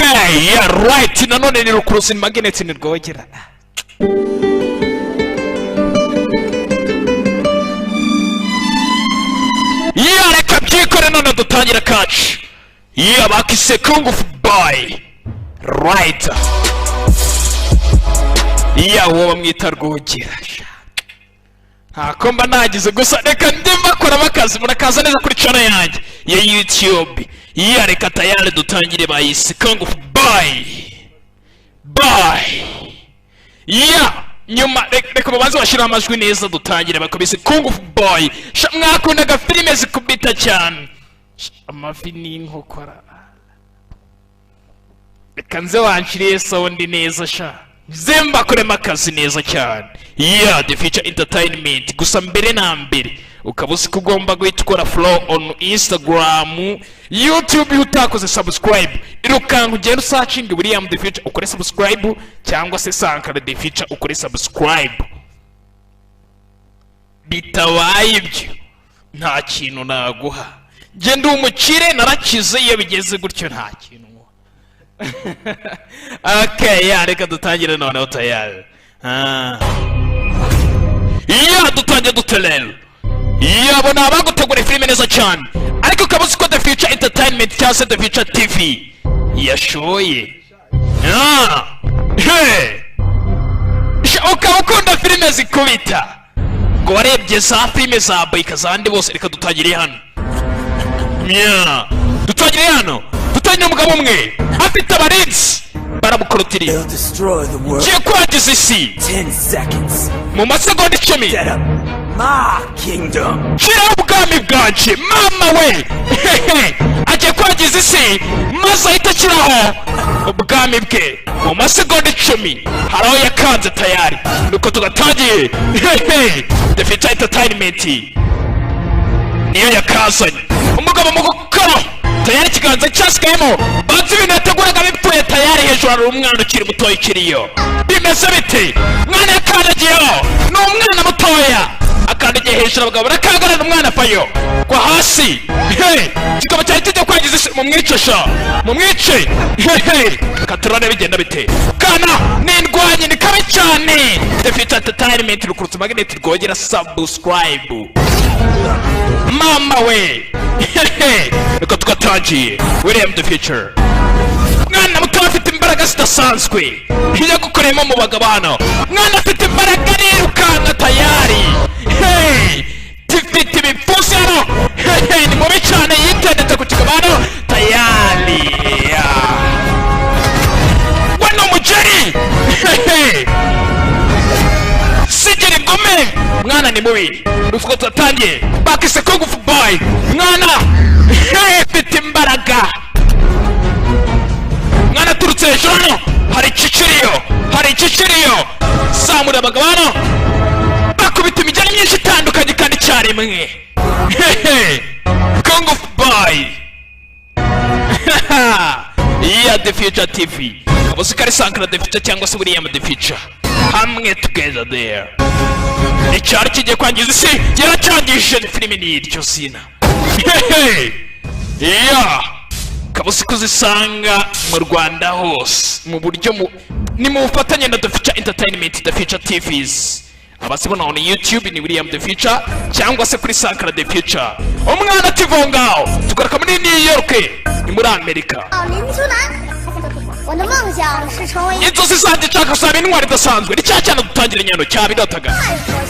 Okay, yeah, right. Nanone ni rukurusi magnets ni rwogera. Yeah, reka byikore none dutangira catch. Yeah, bakise Kung Fu Boy. Right. Yeah, wowe mwita rwogera. Komba nagize gusa reka ndimba kora bakazi murakaza neza kuri channel yanjye ya YouTube. Yeah, reka tayari dutangire bayise Kung Fu Boy. Bye. Yeah, nyuma reka babanze bashira amajwi neza dutangire bakobise Kung Fu Boy. Mwakundaga filime zikubita cyane. Amafi ni inkokora. Reka nze wanshiriye sound neza sha. Zemba kurema akazi neza cyane. Yeah, the future entertainment. Gusa mbere na mbere ukabusi kugomba guhita ukora follow on Instagram, YouTube utakoze subscribe. Irukanka ugenda usearching William the Future ukore subscribe cyangwa se Sankara the Future ukore subscribe. Bitabaye ibyo nta kintu naguha. Je ndi umukire narakize iyo bigeze gutyo nta kintu. Okay, yeah, reka dutangire noneho tayari. Yeah, dutangiye dutelel. Yeah, bona abagutegura filime neza cyane. Ariko kabuzi ko the future entertainment cyangwa the future TV yashoye. Hey. Ukunda filime zikubita. Ngo warebye za filime za Bayika zandi bose reka dutangire hano. Yeah. Dutangire hano. Dutangire umugabo umwe afite abarinzi baramukorotiriye. Ngiye kwagiza isi 10 seconds. mu masegonda 10. Shira ubwami bwanje mama we. Agiye kwagiza isi maze ahita ashyiraho ubwami bwe mu masegonda 10. Haraho yakanze tayari nuko tugatangiye. The future entertainment niyo yakazanye umugabo mu gukora tayari kiganza cyasikayemo banzi ibintu yateguraga bipfuye tayari hejuru hari umwana ukiri mutoya ikiriyo. Bimeze bite mwana yakandagiyeho ni umwana mutoya akandagiye hejuru abagabo barakangarana umwana afayo kwa hasi. Kikaba cyari kijya kwagiza isi mu mwicisha mu mwice. Katurane bigenda bite kana n'indwanye ni kabi cyane. The future entertainment rukurutse magnet rwogera subscribe mama we. Reka tugatangiye William the Future. Mwana muto afite imbaraga zidasanzwe iyo gukoremo mu bagabo hano. Mwana afite imbaraga nirukanka tayari. Tifite ibipfusi hano. Ni mubi cyane yitendetse ku kigabano tayari. Wano mujeri. Sigiri gome. Mwana ni mubi. Rufuko tutangiye bakise Kung Fu Boy. Mwana afite imbaraga. Mwana turutse hejuru hari ikiciriyo samura abagabo hano bakubita imijyana myinshi itandukanye kandi icyarimwe. Kung Fu Boy. Yeah, the future TV kabuzi kari Sankara the Future cyangwa se William the Future hamwe together there. Icyari kigiye kwangiza isi yaracangishije filime n'iryo zina. Yeah, kabuzi kuzisanga mu Rwanda hose mu buryo ni mu bufatanye na the future entertainment the future TVs. Abasibona on YouTube ni William the Future cyangwa se kuri Sankara the Future. Umwana tivongao tugaruka muri New York ni muri Amerika. Inzozi zanjye nshaka gusaba intwari idasanzwe ni cya cyane dutangira nyano cyabidotaga.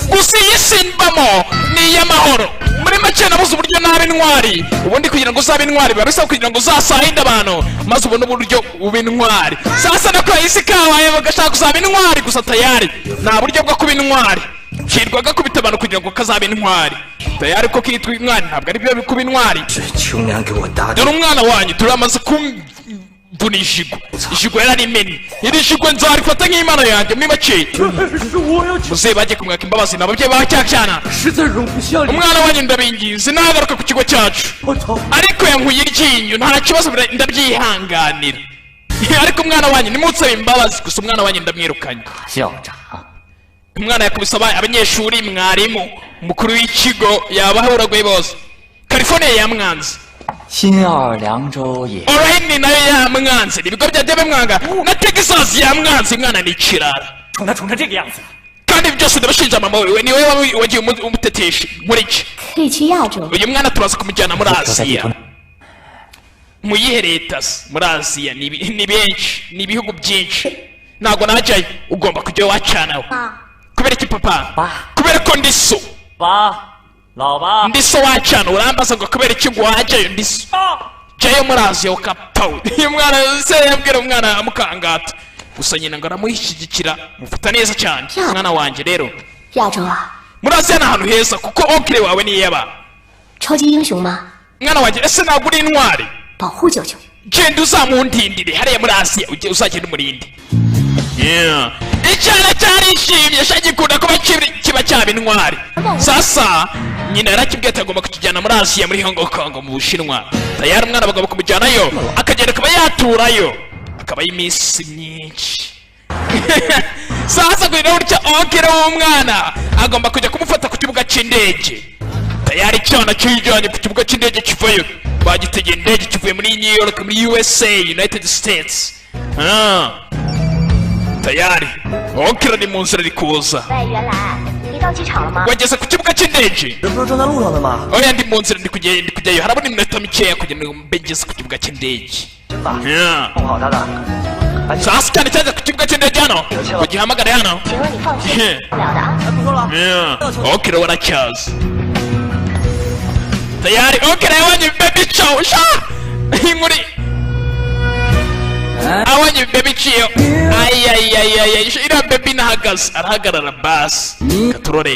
Gusa iyi simbamo ni iy'amahoro. Muri make nabuze uburyo naba intwari. Ubundi kugira ngo uzabe intwari biba bisaba kugira ngo uzasahinde abantu maze ubone uburyo uba intwari. Sasa nako isi kabaye bagashaka gusaba intwari gusa tayari nta buryo bwo kuba intwari. Kirwaga kubita abantu kugira ngo kazabe intwari. Tayari ko kitwa intwari ntabwo ari byo bikuba intwari. Dore umwana wanyu turamaze Ijigo yarari imeni iri jigo nzarifata nk'imana yanjye muri make. Muze bajye kumwaka imbabazi nababye bacyacana. Umwana wanyu ndabingize nagaruka ku kigo cyacu ariko yankuye iryinyo nta kibazo ndabyihanganira. Ariko umwana wanyu nimutse imbabazi gusa umwana wanyu ndamwirukanye. Umwana yakubise abanyeshuri mwarimu mukuru w'ikigo yabahuraguye bose California yamwanze. 新奥尔良州也。Alright nayo ya mwanzi ibigo bya debe mwanga na Texas ya mwanzi mwana ni kirara. 宠他宠成这个样子。 kandi byose ndabashinja mama wewe ni wewe wagiye umutetesha muri iki 可以去亚洲。 uyu mwana turaza kumujyana muri Aziya mu yihe leta muri Aziya ni benshi ni ibihugu byinshi ntago najyayo ugomba kujya wacanaho kubera iki papa kubera ko ndiso 爸，老爸。 ndiso wacana urambaza ngo kubera iki ngo wajyayo ndiso jayo muri Aziya ukapawe uyu mwana se yabwira umwana amukangata gusa nyina ngo aramuhishyigikira mufata neza cyane mwana wanjye rero 亚洲啊， muri Aziya ni ahantu heza kuko onkire wawe ni yaba 超级英雄吗？ mwana wanjye ese ntabwo uri intwari 保护舅舅。 genda uzamundindire hariya muri Aziya ujye uzagenda umurinde icyana cyarishimye shagikunda kuba kiba cyaba intwari sasa nyina yarakibwiye ati agomba kukijyana muri Aziya muri Hong Kong mu Bushinwa tayari umwana bagomba kumujyanayo akagenda akaba yaturayo akabaho iminsi myinshi sasa kugira gutya onkere w'umwana agomba kujya kumufata ku kibuga cy'indege tayari icyana cyijyanye ku kibuga cy'indege kivayo bagitegeye indege kivuye muri New York muri USA United States tayari onkere ni mu nzira ari kuza 喂，原来你到机场了吗？ wageze ku kibuga cy'indege 这不是正在路上的吗？ oya ndi mu nzira ndi kujyayo harabona iminota mikeya kugira ngo mbe ngeze ku kibuga cy'indege 真的。弄好他的。 sasa cyane cyane ku kibuga cy'indege hano ugihamagare hano 行了，你放心，不了的啊。 不说了。 onkere waracyaza tayari onkere yabonye baby chow sha inkuri abonye baby chiyo ayayayayay iriya baby nahagaze arahagarara basi katurore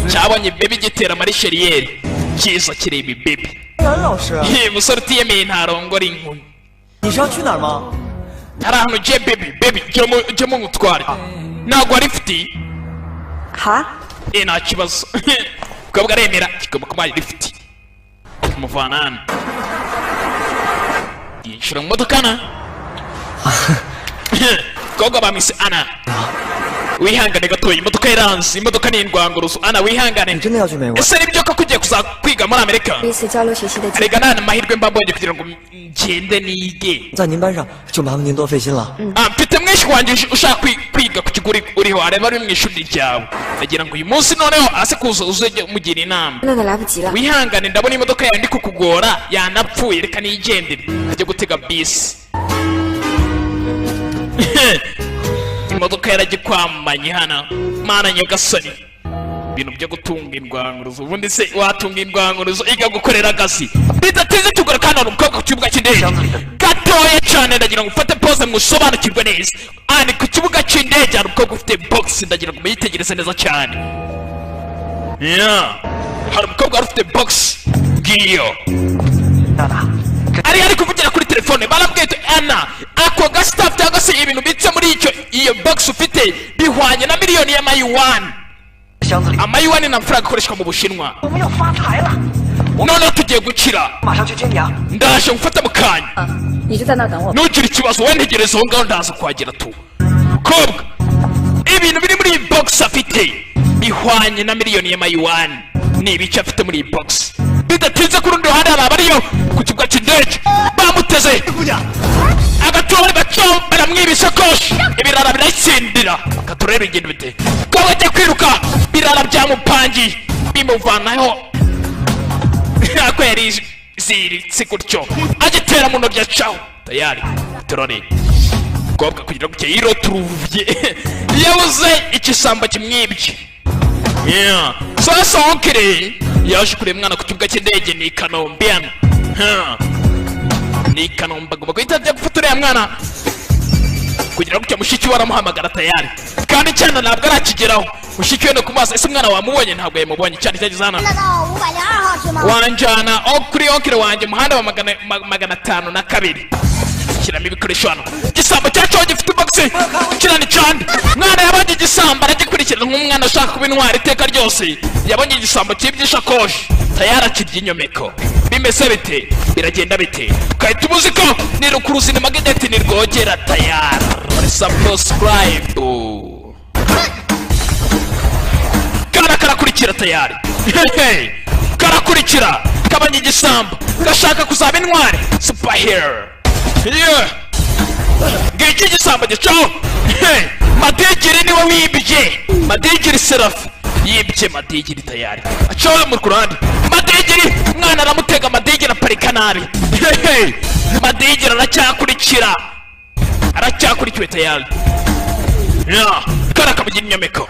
cyabonye baby gitera marisheriyeri cyiza kireba baby 任老师， musore utiyemeye ntarongora inkumi 你是要去哪儿吗？ hari ahantu ugiye baby jyemo ngutware ntabwo wari ufite 好， nta kibazo ukabwa aremera kigomba kuba rifite kumuvana hano yinjira mu modoka na kobwa bamise ana wihangane gatoya imodoka iranze imodoka ni indwanguruzo ana wihangane 你真的要去美国？ ese nibyo ko kugiye kuza kwiga muri Amerika 第一次交流学习的机会。 erega nta mahirwe mba mbonye kugira ngo ngende nige 在您班上就麻烦您多费心了。 mfite mwinshi wanjye ushaka kwiga ku kigo uriho areba ari mu ishuri ryawe ndagira ngo uyu munsi noneho ase kuza uzajye umugira inama 那来不及了。 wihangane ndabona imodoka yawe ndi kukugora yanapfuye reka nigendere ajya gutega bisi imodoka yaragikwamanye hano mana nyagasani ibintu byo gutunga indwanguruzo ubundi se watunga indwanguruzo iga gukorera agasi bidateze tugura kandi hari umukobwa ku kibuga cy'indege gatoya cyane ndagira ngo ufate pose musobanukirwe neza ani ku kibuga cy'indege hari umukobwa ufite box ndagira ngo muyitegereze neza cyane hari umukobwa wari ufite box ngiyo ari kuvugira kuri telefone barabwiye ati ana ako gasitafu cyangwa se ibintu bitse muri iyo box ufite bihwanye na miliyoni y'amayuwani 箱子里， amayuwani ni amafaranga akoreshwa mu Bushinwa 我们要发财了， noneho tugiye gukira 马上去接你啊！ ndaje gufata mu kanya 你就在那等我。 ntugire ikibazo we ntegereza aho ngaho ndaza kuhagera tu kobwa ibintu biri muri iyi box afite bihwanye na miliyoni y'amayuwani ni ibice afite muri iyi box bidatinze ku rundi ruhande hari abariyo ku kibuga cy'indege bamuteze agatora gato baramwiba isakoshi ibirara birayitsindira katurere ingendo bite ko bajya kwiruka birara byamupangiye bimuvanaho ako yari ziritse gutyo agitera mu ntoryi acaho tayari turore kobwa kugira ngo yiroturuvye yabuze ikisambo kimwibye sasa onkere yaje kureba umwana ku kibuga cy'indege ni Kanombe hano ni Kanombe agomba guhita ajya gufata uriya mwana kugira ngo mushiki we aramuhamagara tayari kandi cyane ntabwo arakigeraho mushiki we no kumaso ese umwana wamubonye ntabwo yamubonye cyane cyageze hano 到502号是吗？ wanjana kuri onkere wanjye umuhanda wa magana 502 shyiramo ibikoresho hano igisambo cyacu gifite boxe kirani cyane mwana yabonye igisambo aragikurikirana nk'umwana ushaka kuba intwari iteka ryose yabonye igisambo cy'ibyishakoshi tayari akirya inyomeko bimeze bite biragenda bite ukahita ubuzi ko ni rukuruzi ni magedeti ni rwogera tayari subscribe karakurikira tayari karakurikira kabanye igisambo gashaka kuzaba intwari superhero. Yeah, ngiki igisambo gicaho. Madigiri niwe wibye, Madigiri Serafi yibye Madigiri tayari acaho mu kurandi. Madigiri mwana aramutega, Madigiri aparika nabi. Madigiri aracyakurikiwe tayari. Kara kamugira inyameko.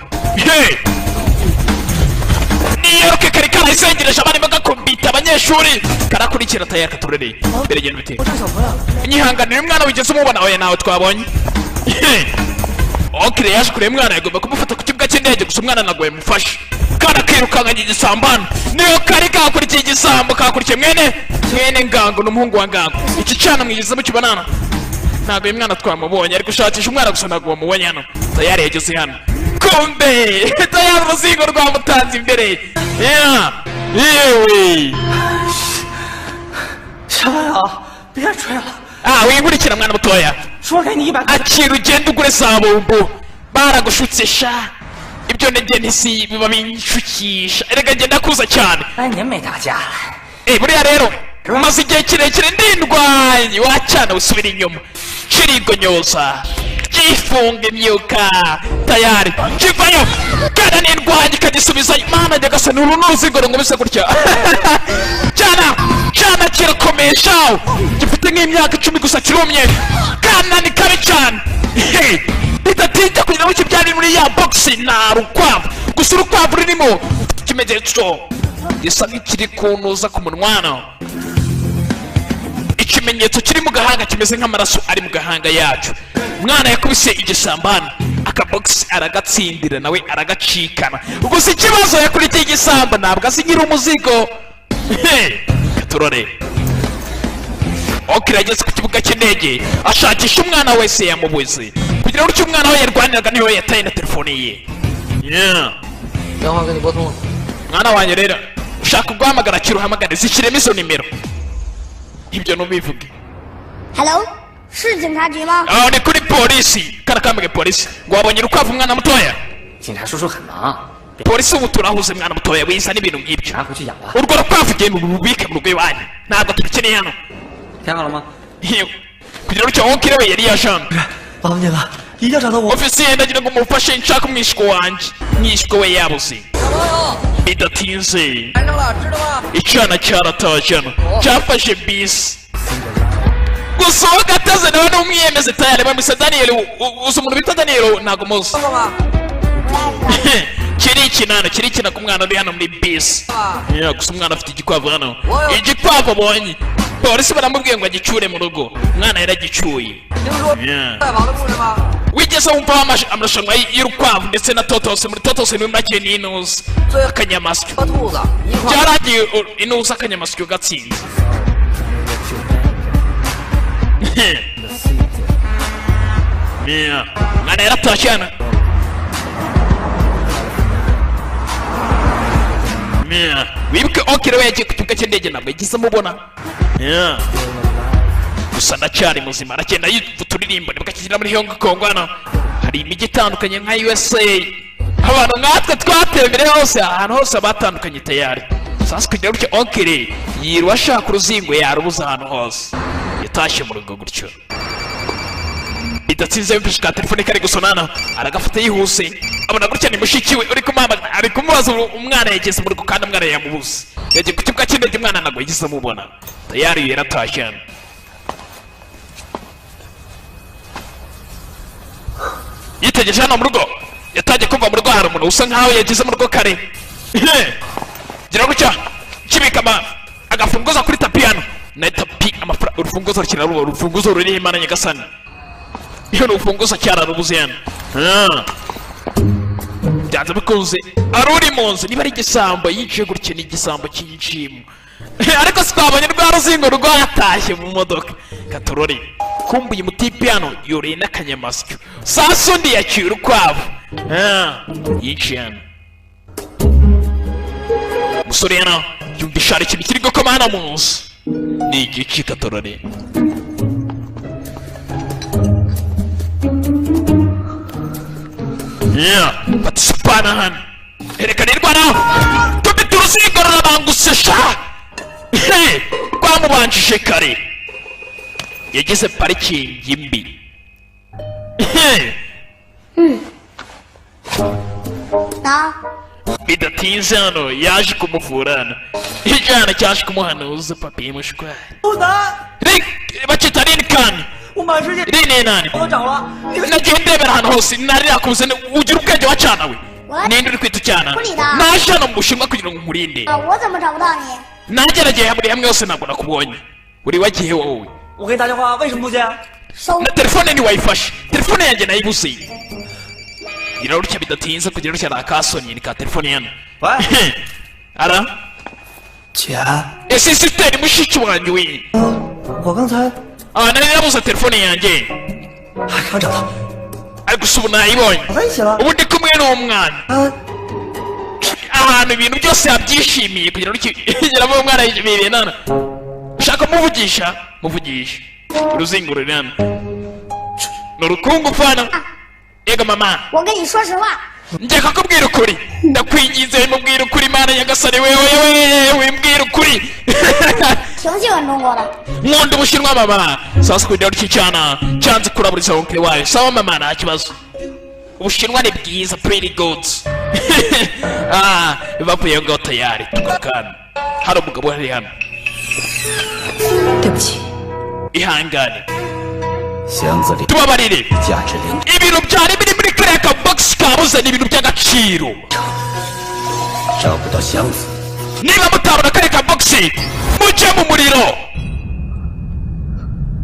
Niyoke kari karayisengereje abandi bagakumbita abanyeshuri karakurikira tayari katurereye. Mbere genda bite nyihanganira umwana wigeze umubona oya nawe twabonye. Okire yaje kure mwana yagomba kumufata ku kibuga cy'indege gusa umwana nagoye mufashe. Kana kirukanga igisambana niyo kari kakurikiye igisambo kakurikiye mwene ngango n'umuhungu wa ngango. Iki cyana mwigeze mukibanana ntago uyu mwana twamubonye ariko ushakisha umwana gusa ntago wamubonye hano. Tayari yageze hano kumbe tayari uruzingo rwamutanze imbere. Yewe 小朋友，别吹了， winkurikira mwana mutoya 说给你100块。 akira ugenda ugure za bombo baragushutse sha. Ibyo nege ntisi biba binshukisha erega ngenda kuza cyane. 哎，您没打架了？ buriya rero umaze igihe kirekire ndindwanye wacana usubira inyuma kirigonyoza gifunga imyuka tayari kivayo kana n'indwanye kagisubiza Imana njye gasa n'uruzigo ngo bise gutya. cyana kirakomesha gifite nk'imyaka 10 gusa kirumye kana ni kabi cyane. bidatinda kugira ngo kibyari muri ya box na rukwavu gusa urukwavu rurimo ikimenyetso gisa nk'ikiri kunuza ku munwana. Ikimenyetso kiri mu gahanga kimeze nk'amaraso ari mu gahanga yacu. Mwana yakubise igisambana akabox aragatsindira nawe aragacikana. Gusa ikibazo yakurikiye igisamba ntabwo asigira umuzigo. Katurore Okira ageze ku kibuga cy'indege ashakisha umwana wese yamubuze kugira ngo umwana we yarwaniraga niwe yataye na telefone ye. Mwana wanjye rero ushaka guhamagara kiruhamagare zishyiremo izo nimero. Ibyo nubivuge. Hello， 是警察局吗？ ni kuri polisi karakambage polisi ngo wabonye urukwavu umwana mutoya. 警察叔叔很忙， polisi ubu turahuze mwana mutoya wiza n'ibintu nk'ibyo. 拿回去养吧。 urwo rukwavu genda urubike mu rugo iwanyu ntabwo tubikeneye hano. 填好了吗？ kugira ngo Okire we yari yashanga. 麻烦你了，一定要找到我。 ofisiye ndagira ngo mufashe nshaka umwishyiko wanjye. Umwishyiko we yabuze bidatinze. Icyana cyarataje hano cyafashe bisi gusa uwo gataze nawe n'umwiyemeze tayari bamwise Daniel. uzi umuntu bita Daniel ntabwo muzi. kirikina ku mwana uri hano muri bisi. Gusa umwana afite igikwavu hano. Igikwavu abonye polisi baramubwiye ngo agicyure mu rugo umwana yaragicyuye. wigeze wumva amarushanwa y'urukwavu ndetse na totose. muri totose niwe mwagiye n'inuza akanyamasyo byaragiye inuza akanyamasyo gatsinze. mwana yaratashye hano. wibuke Okire we yagiye ku kibuga cy'indege ntabwo yagize amubona. gusa ndacyari muzima aragenda yivuta uririmbo ntibakakigera muri Hong Kong hano. hari imijyi itandukanye nka USA. abantu nkatwe twatembereye hose ahantu hose batandukanye tayari. sasa kugira gutyo Okire yirirwa ashaka uruzingo yarubuza ahantu hose. yatashye mu rugo gutyo bidatsinze yumvise ka telefone kari gusonana aragafata yihuse abona gutya ni mushiki we uri kumama ari kumubaza umwana yageze mu rugo kandi umwana yamubuze. yagiye ku kibuga cy'indege umwana ntabwo yigeze amubona tayari yaratashye hano. yitegereje hano mu rugo yatangiye kumva mu rugo hari umuntu usa nkaho yageze mu rugo kare. gira gutya kibika agafunguzo kuri tapi hano na tapi amafaranga urufunguzo rukina ruba urufunguzo ruriho Imana nyagasani. iyo urufunguzo cyararubuze hano. byanze bikunze aruri mu nzu niba ari igisambo yicaye gutya n'igisambo cy'inshimo. ariko twabonye rwa ruzingo rwatashye mu modoka. Katurore kumbuye umutipe hano yoreye n'akanyamasyo. sasa undi yaciye urukwavu yicaye hano. umusore hano yumvisha hari ikintu kiri gukoma hano mu nzu. ni igiki Katurore? bati supana hano erekana irwanaho tubita uruzingo rurabangusesha. twamubanjije kare yagize parikingi mbi bidatinze hano yaje kumuvurana ijana cyaje kumuhanuza papiye mushwari bakita rinkani rine nani nagiye ndebera ahantu hose narira kubuze ugira ubwenge wacana we ninde uri kwita cyana naje hano mu Bushinwa kugira ngo nkurinde nagerageye hamwe hamwe yose ntabwo nakubonye uri wagiye wowe na telefone ni wayifashe telefone yanjye nayibuze irarutya bidatinze kugira ngo cyana akasoni ni ka telefone yana ara ese sister mushiki wanjye we nari nabuze telefone yanjye ariko ubu nayibonye ubu ndi kumwe n'umwana ahantu ibintu byose yabyishimiye kugira ngo ngira umwana yishimiye nana ushaka muvugisha uruzingo ruri hano ni urukungu fana ega mama njye kakubwira ukuri ndakwinginze wimubwira ukuri mana nyagasani wewe wimbwira ukuri nkunda Ubushinwa mama sasa kugira ngo cyana cyanze kuraburiza wonkere wayo sawa mama nta kibazo Ubushinwa ni bwiza pretty good bavuye ngo tayari tukakana hari umugabo hari hano ihangane tubabarire ibintu byari biri muri kariya ka box kabuze ni ibintu by'agaciro niba mutabona kariya ka box mujye mu muriro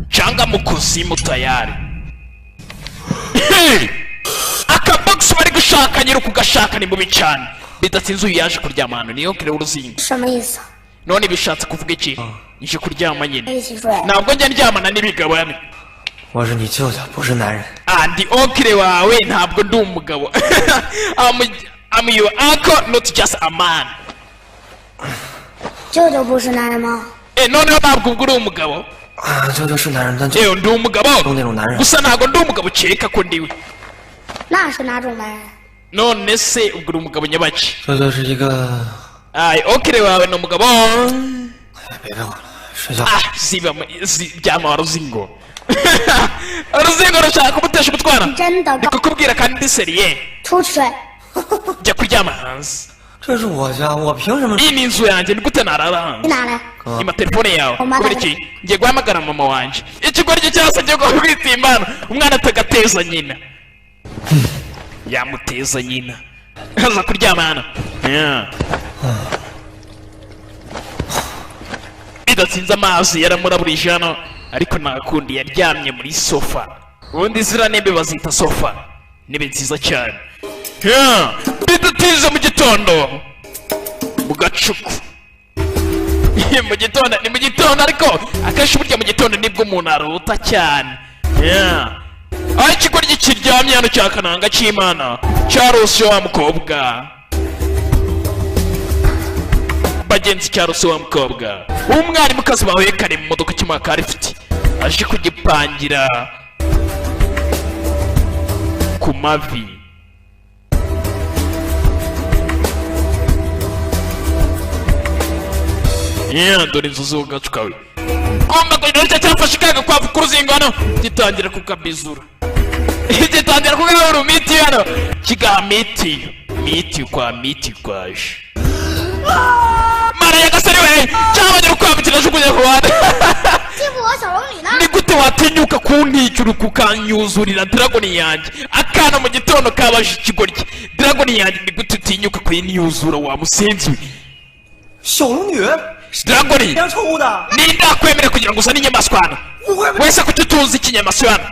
cyangwa mu kuzimu tayari aka box bari gushaka nyiri kugashaka ni mubi cyane bidatinze uyu yaje kuryama hano niyo kire uruzingo none bishatse kuvuga iki nje kuryama nyine ntabwo njya ndyamana n'ibigabane ndi okire wawe ntabwo ndi umugabo I'm your uncle not just a man noneho ntabwo ubwo uri umugabo ndi umugabo gusa ntabwo ndi umugabo ukeka ko ndiwe none se ubwo uri umugabo nyabaki okire wawe ni umugabo ryama uruzingo uruzingo rushaka kumutesha umutwara ndi kukubwira kandi ndi seriye jya kuryama hanze iyi ni inzu yanjye ni gute narara hanze ima telefone yawe kubera iki ngiye guhamagara mama wanjye ikigoryi cyose cyo kwitimbana umwana atagateza nyina yamuteza nyina aza kuryama hano bidatsinze amazi yaramuraburije hano ariko nakundi yaryamye muri sofa ubundi ziriya ntebe bazita sofa intebe nziza cyane bidatinze mu gitondo mu gacuku mu gitondo ni mu gitondo ariko akenshi burya mu gitondo nibwo umuntu arota cyane aho ikigoryi kiryamye hano cya kananga cy'Imana cyarose wa mukobwa bagenzi cyarose wa mukobwa umwarimukazi bahekane mu modoka cy'umwaka rifite aje kugipangira ku mavi dore inzu z'ugacu kawe ngomba kugira icyo cyafashe kaga kwavu ku ruzingo hano gitangira kukabizura gitangira kugabura umiti hano kigaha miti kwaje mara yagasari we cyabonye urukwavu kirajugunye ku ruhande ni gute watinyuka kunticura kukanyuzurira dragoni yanjye akana mu gitondo kabaje ikigoryi dragoni yanjye ni gute utinyuka kuyiniyuzura wa musenzi dragoni ninde akwemera kugira ngo uzane inyamaswa hano wese kuki utuzi ikinyamaswa hano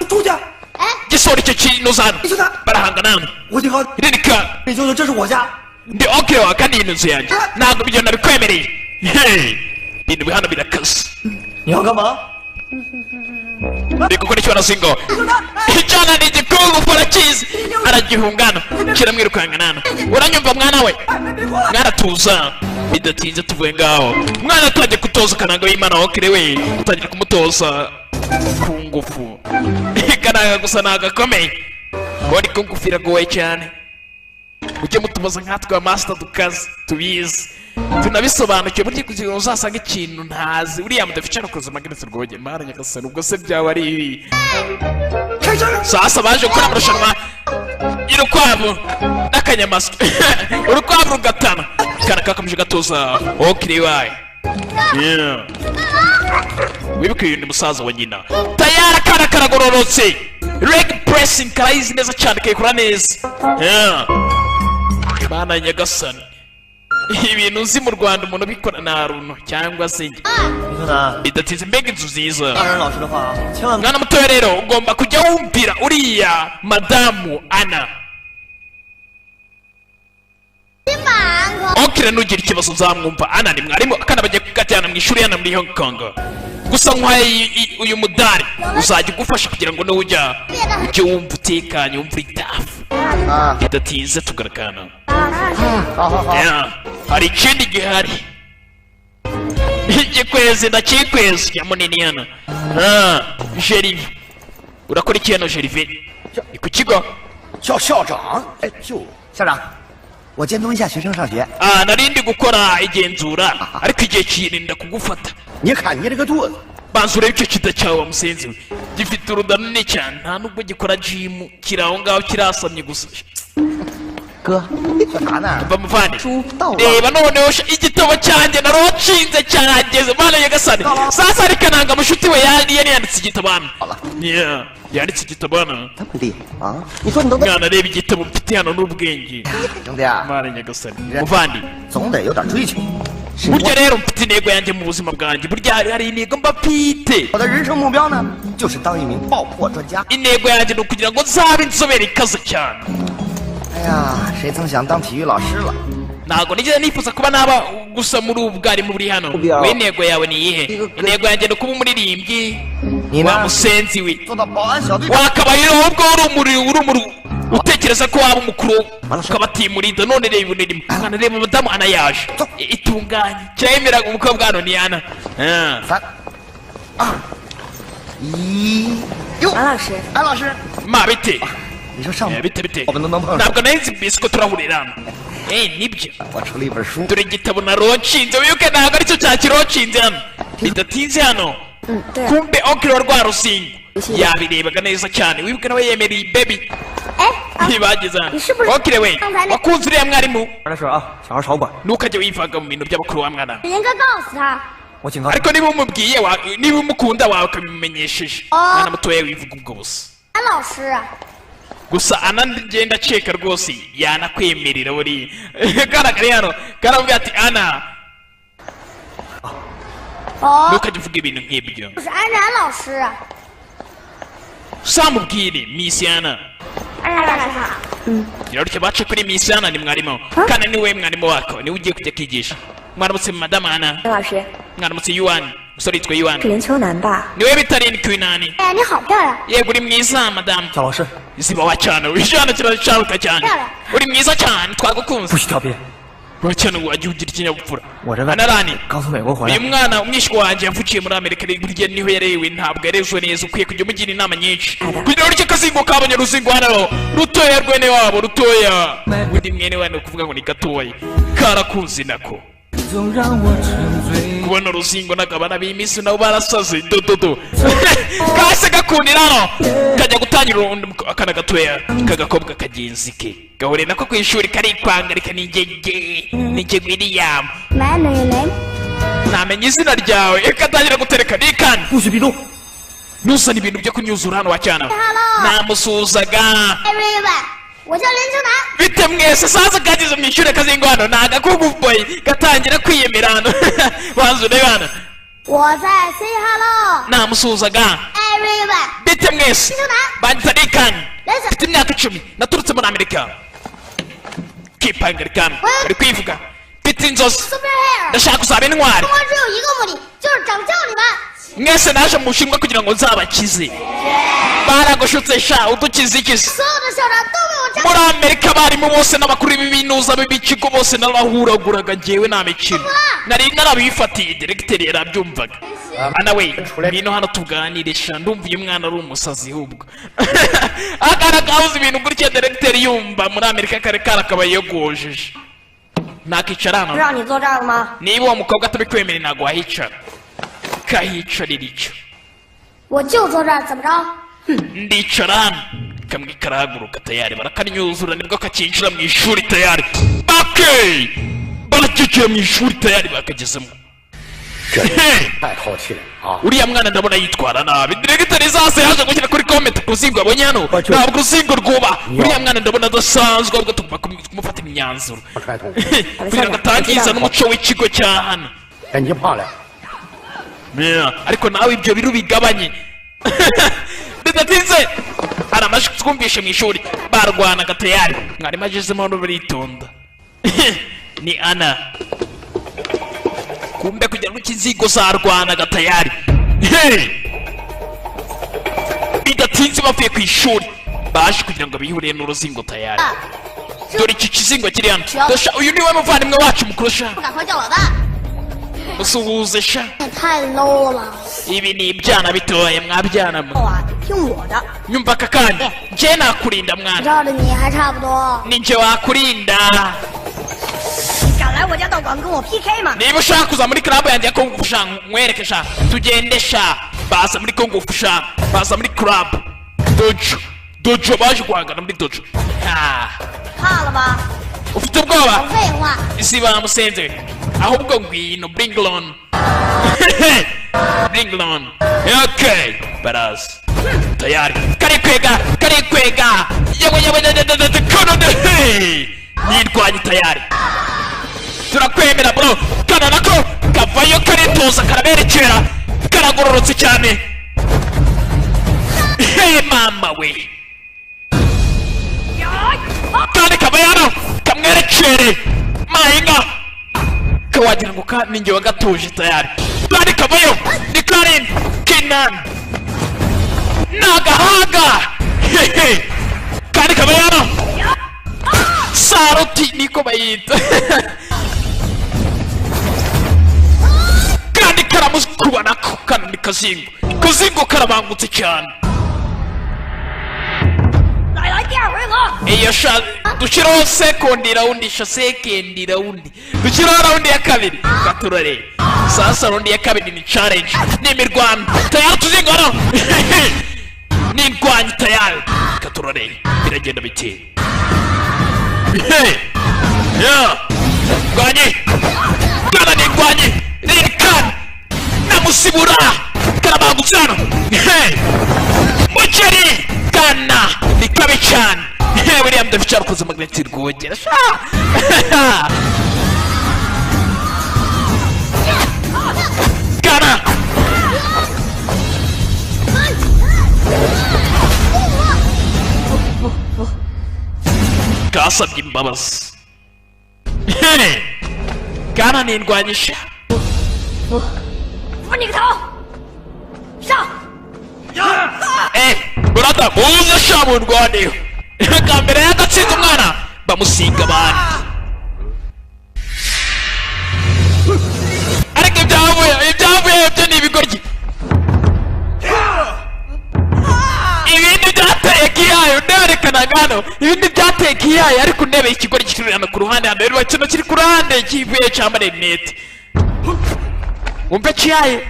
gisora icyo kintu hano barahangana hano ririka ndi okire wa kandi iyi nzu yanjye ntabwo ibyo nabikwemereye ibintu bihano birakaze ndi gukora icyo nasingo icyana ni igikungu farakizi aragihungana kiramwirukangana hano uranyumva mwana we mwana tuza bidatinze tuvuye ngaho mwana atangiye kutoza kananga w'Imana okire we utangiye kumutoza ku ngufu kananga gusa nagakomeye bori ku ngufu iragoye cyane ujye mutubaza nkatwe wa master dukaze tubizi tunabisobanukiwe burya kugira ngo uzasanga ikintu ntazi uriya mudafite no kuza amageretse rwoge mara nyagasani ubwo se byaba ari ibi sasa baje gukora amarushanwa y'urukwavu n'akanyamasyo urukwavu rugatana kana kakamije gatoza okiriwaye wibuke uyu ni musaza wa nyina tayari kana karagororotse leg pressing karayizi neza cyane kayikora neza bana nyagasani ibintu uzi mu Rwanda umuntu bikora na runo cyangwa se bidatinze mbega inzu nziza mwana mutoya rero ugomba kujya wumvira uriya madamu Ana okira nugira ikibazo uzamwumva Ana ni mwarimu akana bagiye kugajyana mu ishuri yana muri Hong Kong gusa nkwaye uyu mudari uzajya ugufasha kugira ngo ujye wumva utekanye wumva itafu bidatinze tugarakana hari ikindi gihari igikwezi ndakikwezi ya munini hano Jerive urakora iki hano Jerive ni ku kigo 校长，哎，校长，我监督一下学生上学。narindi gukora igenzura ariko igihe kirinda kugufata 你看你这个肚子， banza urebe icyo kida cyawe musenzi we gifite uruda runini cyane nta nubwo gikora jimu kiri aho ngaho kirasamye gusa 哥，干啥呢？ bamuvane 到了。 reba noneho igitabo cyanjye narocinze cyageze mana nyagasani sasa ariko nanga mushuti we yari yanditse igitabo hano yanditse igitabo hano 这么厉害啊！你说你都能， mwana reba igitabo mfite hano n'ubwenge 兄弟啊， mana nyagasani muvandi 总得有点追求。 burya rero mfite intego yanjye mu buzima bwanjye burya hari intego mba mfite 我的人生目标呢，就是当一名爆破专家。 intego yanjye ni ukugira ngo nzabe inzobere ikaze cyane 哎呀，谁曾想当体育老师了？ ntabwo nigeze nifuza kuba naba gusa muri ubu bwarimu buri hano we intego yawe ni iyihe intego yanjye ni ukuba umuririmbyi 你 wa 呢？ musenzi we 做到保安小队长。 wakabaye ahubwo urumuri utekereza ko waba umukuru ukabatimurida none reba ibintu mwana reba madamu Ana yaje itunganye cyemera umukobwa hano ni Ana 3、2、1，哟！ 马老师， 安老师， ma bite 你说上午 bite 我们都能碰上。 ntabwo nahise mbese ko turahurira hano nibyo 我出了一本书， dore igitabo narocinze wibuke ntabwo aricyo cyakirocinze hano bidatinze hano 对， kumbe okiro rwa rusingo yabirebaga neza cyane wibuke nawe yemereye baby 哎， ntibageze hano 你是不是 okire we 刚才那 wakunze uriya mwarimu 的事啊，小孩少管， ntukajye wivaga mu bintu by'abakuru wa mwana 你应该告诉他。 我警告。 ariko niba umubwiye niba umukunda wawe ukabimumenyesheje mwana mutoya wivuga ubwo busa 安老师啊， gusa Ana ngenda aceka rwose yanakwemerera buriya kana kari hano karavuga ati Ana 哦， ntukajye uvuga ibintu nk'ibyo 就是安然老师啊。 samubwire Miss Ana 安然老师好。 irarutya bace kuri Miss Ana ni mwarimu kana niwe mwarimu wako niwe ugiye kujya kwigisha mwaramutse Madame Ana 张老师 mwaramutse Yuan umusore yitwa Yuan 是林秋南吧？ niwe bitari Kwinani 哎呀，你好漂亮！ yego uri mwiza madamu 小老师 ziba wacana wijana kiracaruka cyane uri mwiza cyane twagukunze 不许跳别， wacana wagiye ugira ikinyabupfura 我这外 Anarani 刚从美国回 uyu 来， mwana umwishywa wanjye yavukiye muri Amerika burya niho yarewe ntabwo yarezwe neza ukwiye kujya umugira inama nyinshi kugira ngo akazingo k'abanyaruzingo hano rutoya rwene wabo rutoya undi mwene wano ukuvuga ngo ni gatoya karakunze nako kubona uruzingo n'akabana b'iminsi nabo barasaze dododo kase gakundira hano kajya gutangira akana gatoya kagakobwa kagenzi ke gahore nako ku ishuri karikwangarika n'ingege William My name. namenye izina ryawe katangira gutereka nikani 不许逼动。 ntuzane ibintu byo kunyuzura hano wacyana namusuhuzaga Everyone，我叫林秋南。 bite mwese saza kageze mu ishuri kazingo hano ni agakuguboyi gatangira kwiyemera hano banza urebe hano 我在 say hello。 namusuhuzaga Everyone， bite mwese 林秋南。 banyita nikani Listen， mfite imyaka 10 naturutse muri Amerika kipangarikana uri kwivuga mfite inzozi superhero。 ndashaka kuzaba intwari 中国只有一个目的，就是拯救你们。 mwese naje mu Bushinwa kugira ngo nzabakize baragushutse sha udukizikize 所有的校长都给我站。 muri Amerika abarimu bose n'abakuru b'iminuza b'ibikigo bose narahuraguraga njyewe nta mikino nari narabifatiye diregiteri yarabyumvaga Ana we ngwino hano tuganire sha ndumva uyu mwana ari umusazi ahubwo akana kabuze ibintu gutya diregiteri yumva muri Amerika kare karakabaye yogojeje nakicara hano 不让你坐这儿了吗？ niba uwo mukobwa atabikwemerera ntabwo wahicara kahicarira icyo 我就坐这儿，怎么着？ ndicara hano kamwe karahaguruka tayari barakanyuzura nibwo kakinjira mu ishuri tayari bakey barakekera mu ishuri tayari bakagezemo uriya mwana ndabona yitwara nabi diregiteri zase yaje gushyira kuri komenti ku ruzingo abonye hano ntabwo uruzingo rwuba uriya mwana ndabona adasanzwe ahubwo tugomba kumufatira imyanzuro kugira ngo atangiza n'umuco w'ikigo cya hano ariko nawe ibyo biru bigabanye bidatinze hari amajwi twumvishe mu ishuri barwanaga tayari mwarimu agezemo hano baritonda ni ana kumbe kugira ngo ikizigo zarwanaga tayari bidatinze bavuye ku ishuri baje kugira ngo bihuriye n'uruzingo tayari dore iki kizingo kiri hano uyu niwe muvandimwe wacu mukuru sha 不赶快叫老大！ musuhuze sha 也太 low 了！ ibi ni ibyana bitoye mwabyana mwe 啊，听我的， nyumva aka kandi njye nakurinda mwana 照着你还差不多。 ni njye wakurinda 你敢来我家道馆跟我 PK 吗？ niba ushaka kuza muri club yanjye ya kongo sha nkwereke sha tugende sha baza muri kongo sha baza muri club dojo baje guhangana muri dojo 怕了吧？ ufite ubwoba 废话， isi bamusenze ahubwo ngwino bring on bring on okay barazi tayari karikwega yewe kono nirwanye tayari turakwemera bro kana nako kavayo karitoza karaberekera karagororotse cyane mama we kandi kabayano kamwerekere mayinga kawagira ngo ninjye wagatuje tayari kandi kavayo ni Karin Kenan nagahaga kandi kabayano Saroti niko bayita kandi karamuskubana ko kandi kazingo karabangutse cyane 来第二回合。 iyo sha dushyiraho sekondi rawundi sha sekendi rawundi dushyiraho rawundi ya kabiri gaturare sasa rawundi ya kabiri ni challenge ni imirwano tayari tuzingo hano ni indwanyi tayari gaturare biragenda bite ndwanyi kana ni indwanyi ririkana namusibura karabangutse hano muceri kana ni kabi cyane buriya mudafite abakozi magneti rwogera kana kasabye imbabazi kana ni indwanyisha 扶你个头，上！ burata muze sha mu ndwaniro kambere yagatsinda umwana bamusiga abandi ariko ibyavuye byo ni ibigoryi ibindi byateye kiyayo nderekanaga hano ibindi byateye kiyayo ariko ndebeye ikigoryi kiri hano ku ruhande hano rero kino kiri ku ruhande kivuye cyambare rinete wumve kiyayo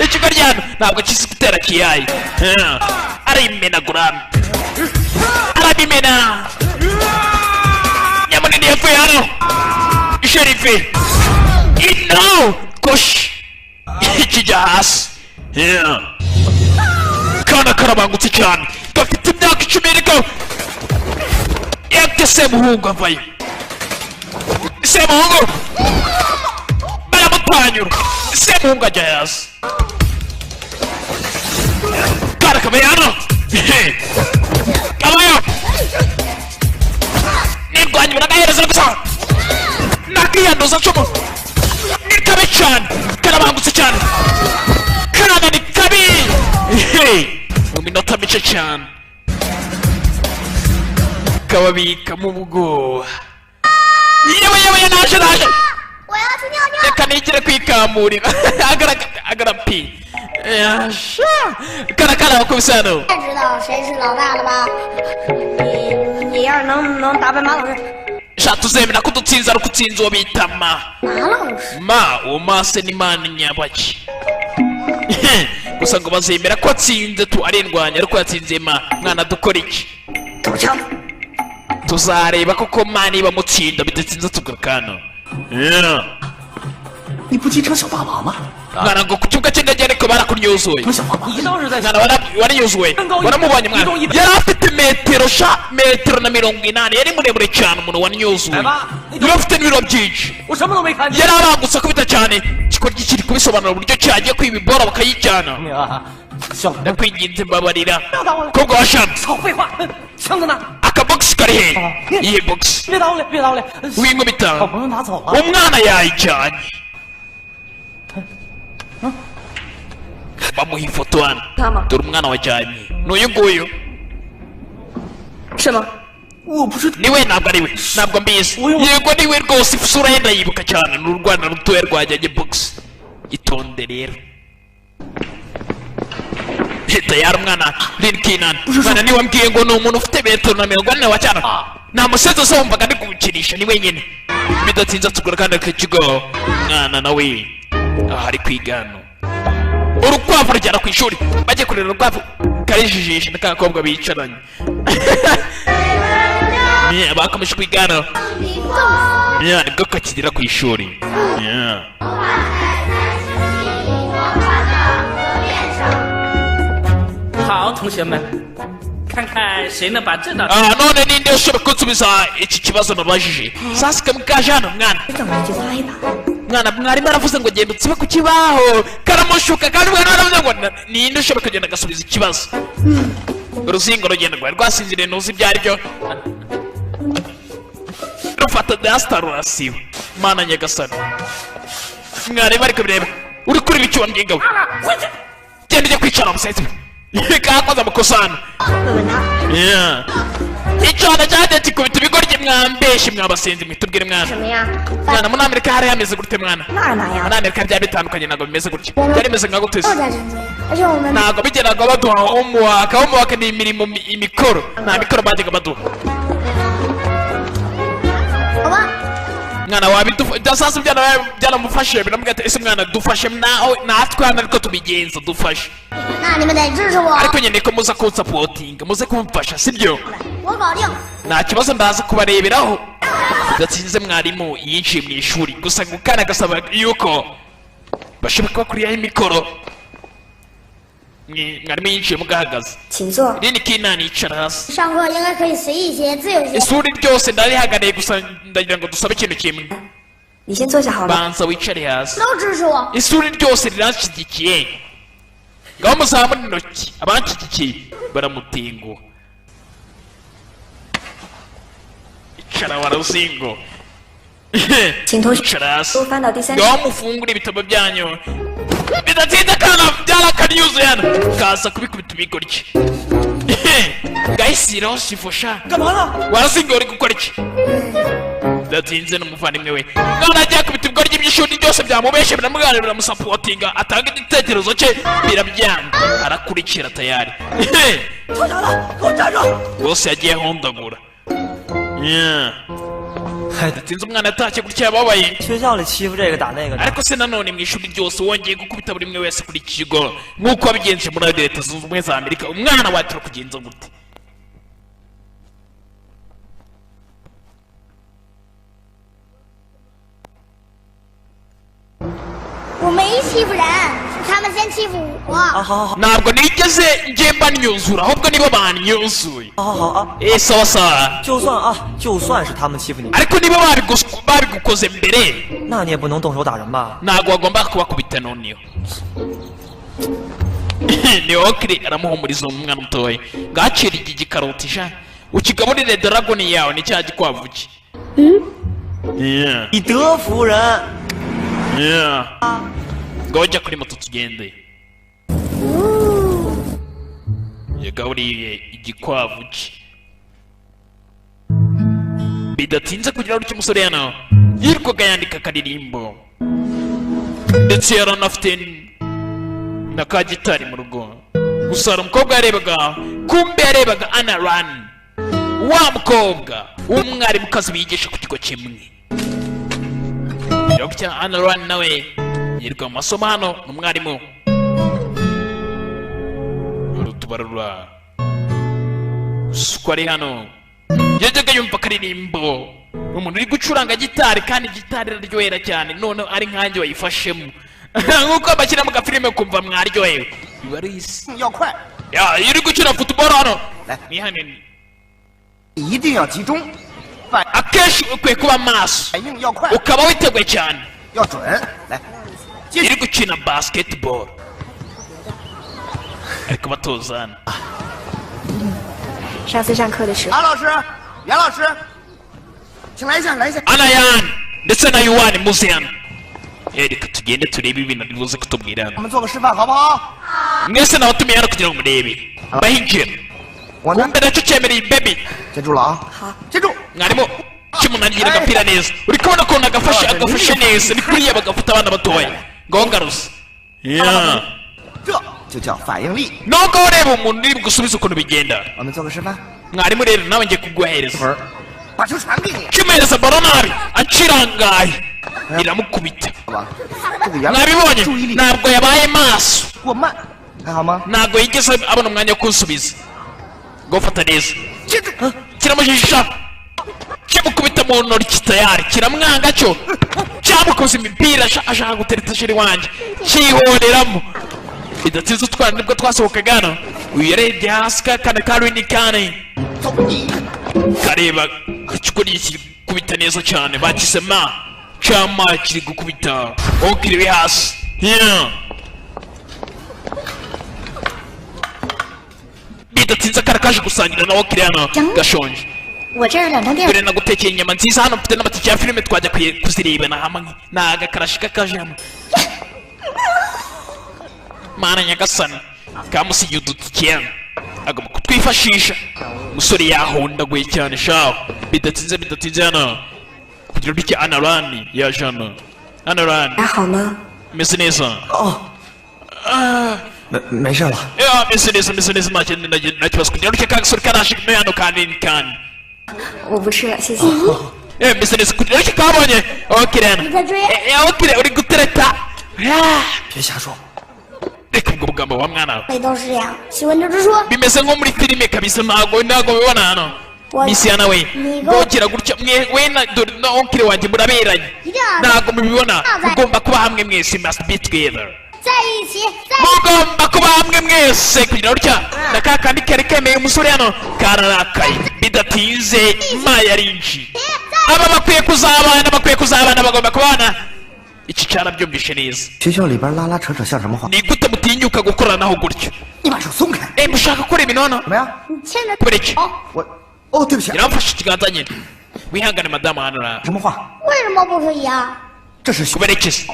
ikigoryi hano ntabwo kizi gutera kiyayo arimenagura arabimena nyamunini yapfuye hano sherife ino koshi kijya hasi kana karabangutse cyane gafite imyaka 10 ariko yabye semuhungu avayo semuhungu baramutanyura semuhungu ajya hasi kana kabaye hano kabayo nirwanya baragahereza gusa nakiyanduza cumu ni kabi cyane karabangutse cyane kana ni kabi mu minota mike cyane kababika mu bwoba yewe naje 我要去尿尿。 reka nigire kwikamurira agarapi 呀是，看来我可不是呢。知道谁是老大了吧？你要是能打败马老师。 tuzemera ko dutsinze ari ukutsinze uwo bita ma uwo mase ni mana nyabaki gusa ngo bazemera ko atsinze tu arindwanya ariko yatsinze ma mwana dukora iki tuzareba koko ma niba mutsinda bidatsinze tugakana 你不继承小霸王吗？ mwana ngo ku kibuga cy'indege ariko barakunyuzuye mwana wariyuzuye waramubonye mwana yari afite metero na 80 yari muremure cyane umuntu wanyuzuye yari afite n'ibiro byinshi yari arangutse akubita cyane ikikoryi kiri kubisobanura uburyo cyagiye kwiba ibora bakayijyana ndakwinginze mbabarira kobwa washana akabogisi kari he iyihe bogisi w'inkubita umwana yayijyanye bamuha ifoto hano dore umwana wajyanye n'uyu nguyu niwe ntabwo ari we ntabwo mbizi yego niwe rwose isura ye ndayibuka cyane ni urwana rutoya rwajyanye bogisi itonde rero leta yari umwana linkinani umwana niwe wambwiye ngo ni umuntu ufite metero na 40 wa cyane nta musenzi se wumvaga ndi kuwukinisha ni wenyine bidatinze tugura kandi akakigo umwana nawe aha ari kwigano urukwavu rujyana ku ishuri bajye kurera urukwavu karijijisha n'akakobwa bicaranye bakomeje kwigana nibwo kakigera ku ishuri 好，同学们，看看谁能把这道题。none ninde ushobora kunsubiza iki kibazo nabajije sasa kamkaje hano mwana mwana mwarimu aravuze ngo genda utsibe ku kibaho karamushuka kandi mwana aravuze ngo ninde ushobora kugenda agasubiza ikibazo uruzingo rugenda rwari rwasinziriye ntuzi ibyo ari byo rufata dasita rurasiba mana nyagasani mwarimu ariko bireba uri kureba icyo wambwiye we genda ujya kwicara musenzi we kakoze amakosa hano icyana cyajya kikubita ibigoryi mwambeshye mwabasenzi mwitubwire mwana mwana muri amerika hari hameze gute mwana muri amerika byari bitandukanye ntabwo bimeze gutya byari bimeze nka gute se ntabwo bigeraga baduha homework ni imirimo imikoro nta mikoro bajyaga baduha mwana wabidufasha byanamufashije biramubwira ati ese mwana dufashe natwe hano ariko tubigenza dufashe ariko nyine ko muza kunsapotinga muze kumfasha sibyo nta kibazo ndaza kubareberaho bidatsinze mwarimu yinjiye mu ishuri gusa ngo kana gasaba yuko bashobora kuba kuriyaho imikoro mwarimu yinjiye mugahagaze nini kinani yicara hasi ishuri ryose ndarihagarariye gusa ndagira ngo dusabe ikintu kimwe banza wicare hasi ishuri ryose riranshyigikiye ngaho muzamura intoki abanshyigikiye baramutenguha icara warazingo icara hasi ngaho mufungure ibitabo byanyu bidatinze kana byarakanyuzuye hano kaza kubikubita ibigoryi ngayisiraho sifosha warazingo uri gukora iki bidatinze n'umuvandimwe we none agiye kubita ibigoryi by'ishuri byose byamubeshe biramuganira biramusapotinga atanga igitekerezo cye birabyanga arakurikira tayari bose yagiye ahondagura bidatinze umwana yatashye gutya yababaye ariko se nanone mu ishuri ryose wongeye gukubita buri umwe wese kuri iki kigo nk'uko wabigenje muri leta zunze ubumwe za amerika umwana watira kugenza gute ntabwo nigeze njyemba nyuzura ahubwo nibo banyuzuye sawa sawa ariko niba babigukoze mbere ntabwo wagomba kubakubita noneho ni okiri aramuhumuriza umwana mutoya ngacira iki gikaroti sha ukigaburire dragoni yawe ni cya gikwavu cye ngaho jya kuri moto tugende yagaburiye igikwavu cye bidatinze kugira ngo umusore hano yirirwaga yandika akaririmbo ndetse yaranafite na ka gitari mu rugo. Gusa hari umukobwa yarebaga, kumbe yarebaga Ana Rani, wa mukobwa w'umwarimukazi bigisha ku kigo kimwe. Dr. Ana Rani nawe yirirwa mu masomo hano n'umwarimu. Rutubarura uko ari hano yajyaga yumva akaririmbo umuntu uri gucuranga gitari, kandi gitari iraryohera cyane, none ari nkanjye wayifashemo nk'uko bashyira mu gafilime kumva mwaryohewe. Ibarisi ya iri gukina football hano ni hanini, 一定要集中， akenshi ukwiye kuba maso 反应要快， ukaba witeguye cyane. 要准。来，接 iri gukina basketball ariko batozana. 上次上课的时候， 安老师，袁老师，请来一下，来一下。 Anayan ndetse na Yuwani muze hano. Reka tugende turebe ibintu bivuze kutubwira hano. 我们做个示范好不好？ Mwese nabatumiye hano kugira ngo murebe. Bahinjira. 我呢， Kumbe nacyo cyemereye baby. 接住了啊！好，接住。 Mwarimu kimunangira agapira neza. Uri kubona ko agafashe neza. Ni kuriya bagafata abana batoya. Ngongaruza. Yeah. 这就叫反应力。 Nubwo ureba umuntu uri gusubiza ukuntu bigenda. 我们做个示范， Mwarimu rero nawe ngiye kuguhereza. 把球传给你。 Kimuhereza baro nabi. Acirangaye. Iramukubita. 好吧，这个袁老师 Mwabibonye 注意力 ntabwo yabaye maso. 过慢，还好吗？ Ntabwo yigeze abona umwanya wo kunsubiza. Ngo fata neza. 接住。 Kiramujisha. Kimukubita mu ntoki tayari. Kiramwanga cyo. Cyamukoze imipira ashaka gutereta shiri wanjye. Cyihoreramo. Bidatinze utwana nibwo twasohokaga hano. Uyu yarebye hasi kakana karini kane. 走你。 Kareba kikuri kubita neza cyane. Bakisema. Chama kiri gukubita. Okiriwe hasi. Yeah. Bidatinze karakaje gusangira na okiri hano. Gashonje. 我这儿2张电话， Dore nagutekeye inyama nziza hano, mfite n'amatike ya filime twajya kuzirebana hamwe. Ni agakarashi k'akajamo. Mana nyagasani kamusigiye udutike hano agomba kutwifashisha. Umusore yahondaguye cyane shaho. Bidatinze hano kugira ngo Ana Rani yaje hano. Ana Rani 还好吗？ meze neza. 哦，没事了。 Ya meze neza nta kibazo kugira ngo kagasore karaje hano kanini kandi. 我不吃了，谢谢。 meze neza kugira ngo kabonye. Okay rero. 你在追？ Okay uri gutereta. 别瞎说。 Reka ubwo bugambo wa mwana. 每都是这样，喜欢就是说。 Bimeze nko muri filime kabisa, ntabwo bibona hano. Misiyana we ngogera gutya we na onkire wanjye muraberanye. Ntabwo mubibona. Mugomba kuba hamwe mwese, must be together. 在一起，在 Mugomba kuba hamwe mwese kugira gutya. Na kakandi kari kemeye umusore hano kararakaye. Bidatinze mayarinji. Aba bakwiye kuzabana bagomba kubana. Iki cyara byumvishe neza. 学校里边拉拉扯扯像什么话？ Ni gute mutinyuka gukoranaho gutyo? 你把手松开。 Mushaka gukora ibintu hano? 怎么样？ 你牵着。 Kubera iki? 我，哦，对不起。 Yaramfashe ikiganza nyine. Wihangane madamu hano. 什么话？ 为什么不可以啊？ 这是 Kubera iki se?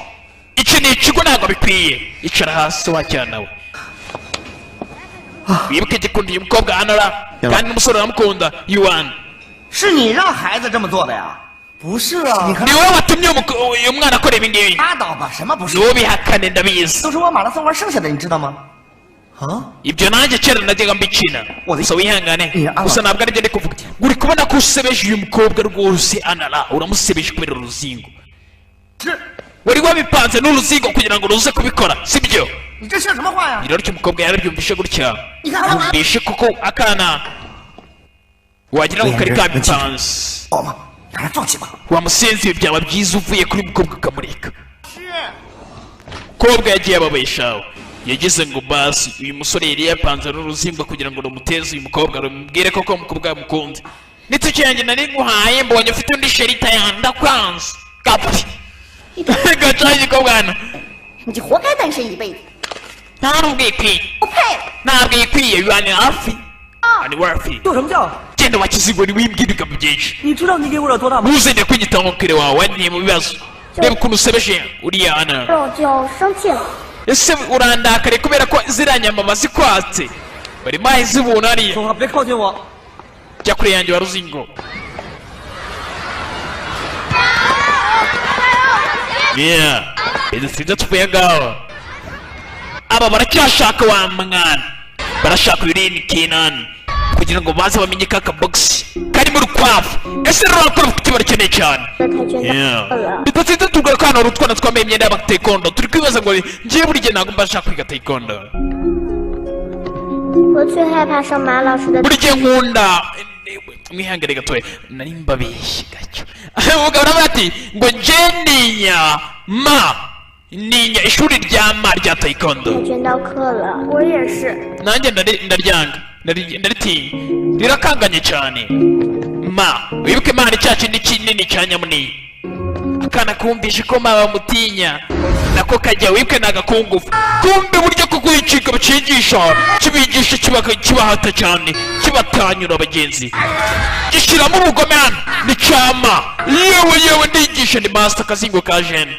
Iki ni ikigo ntabwo bikwiye. Icara hasi wacyana nawe. Wibuke igikundi uyu mukobwa Anara kandi n'umusore uramukunda Yuan. 是你让孩子这么做的呀？不是啊，你看 Ni wowe watumye uyu mwana akora ibi ngibi. 拉倒吧，什么不是 Ni？wowe bihakane ndabizi. 都是我马拉松玩剩下的，你知道吗？啊？ Ibyo nanjye kera najyaga mbikina. Gusa wihangane. Gusa ntabwo ari byo ndi kuvuga. Uri kubona ko usebeje uyu mukobwa rwose Anara, uramusebeje kubera uruzingo. 是， Wari wabipanze n'uruzingo kugira ngo ruze kubikora, sibyo? 你这像什么话呀？ Iryo cyo umukobwa yarabyumvishe gutya. Ni kama- Yumvishe koko akana wagira ngo kari kabipanze. 好嘛，让人放弃吧。 Wamusenziye byaba byiza uvuye kuri mukobwa ukamurika. 是， Mukobwa yagiye ababeshaho. Yagize ngo basi uyu musore yari yapanze n'uruzingo kugira ngo rumuteze uyu mukobwa rumubwire koko umukobwa yamukunze. N'itike yanjye nari nguhaye mbonye ufite undi sherita yanda kwanza. Kapfi. Gacaye mukobwa hano. 你就活该单身一辈子。 Ntabwo ikwiye. 我配。 Ntabwo ikwiye yuani hafi. Ani wafi. 叫什么叫？ Genda wakizigo ni wimbwirika mu byinshi. 你知道你给我惹多大吗？ Ntuzende kwigitaho kire wawe ni mu bibazo. Reba ukuntu usebeje uriya Ana. 我就生气了。 Ese urandakare kubera ko ziriya nyama bazikwatse. Bari mahe zibona ariya. 说话别靠近我！ Jya kure yanjye wa ruzingo. Yeah. Bidatinze tuvuye ngaho. aba baracyashaka wa mwana barashaka urini kinani kugira ngo baze bamenye ka kabogisi kari mu rukwavu ese rukwavu kuki barakeneye cyane bitatsinze tugura ko hano utwana twambaye imyenda y'abatekondo turi kwibaza ngo ngiye buri gihe ntabwo mbasha kwiga taekwondo buri gihe nkunda mwihangane gatoya nari mbabeshye gacyo umugabo nawe ati ngo nje ninya ishuri rya ma rya taekwondo nanjye ndaryanga ndaritinya rirakanganye cyane ma wibuke ma ni cya kindi kinini cya nyamunini akana kumvishe ko ma bamutinya nako kajya wibuke nagakungufu kumbe buryo ko kwicika bacigisha kibigisha kibahata cyane kibatanyura abagenzi gishyiramo ubugome hano ni cyama yewe ndigisha ni master kazingo ka jene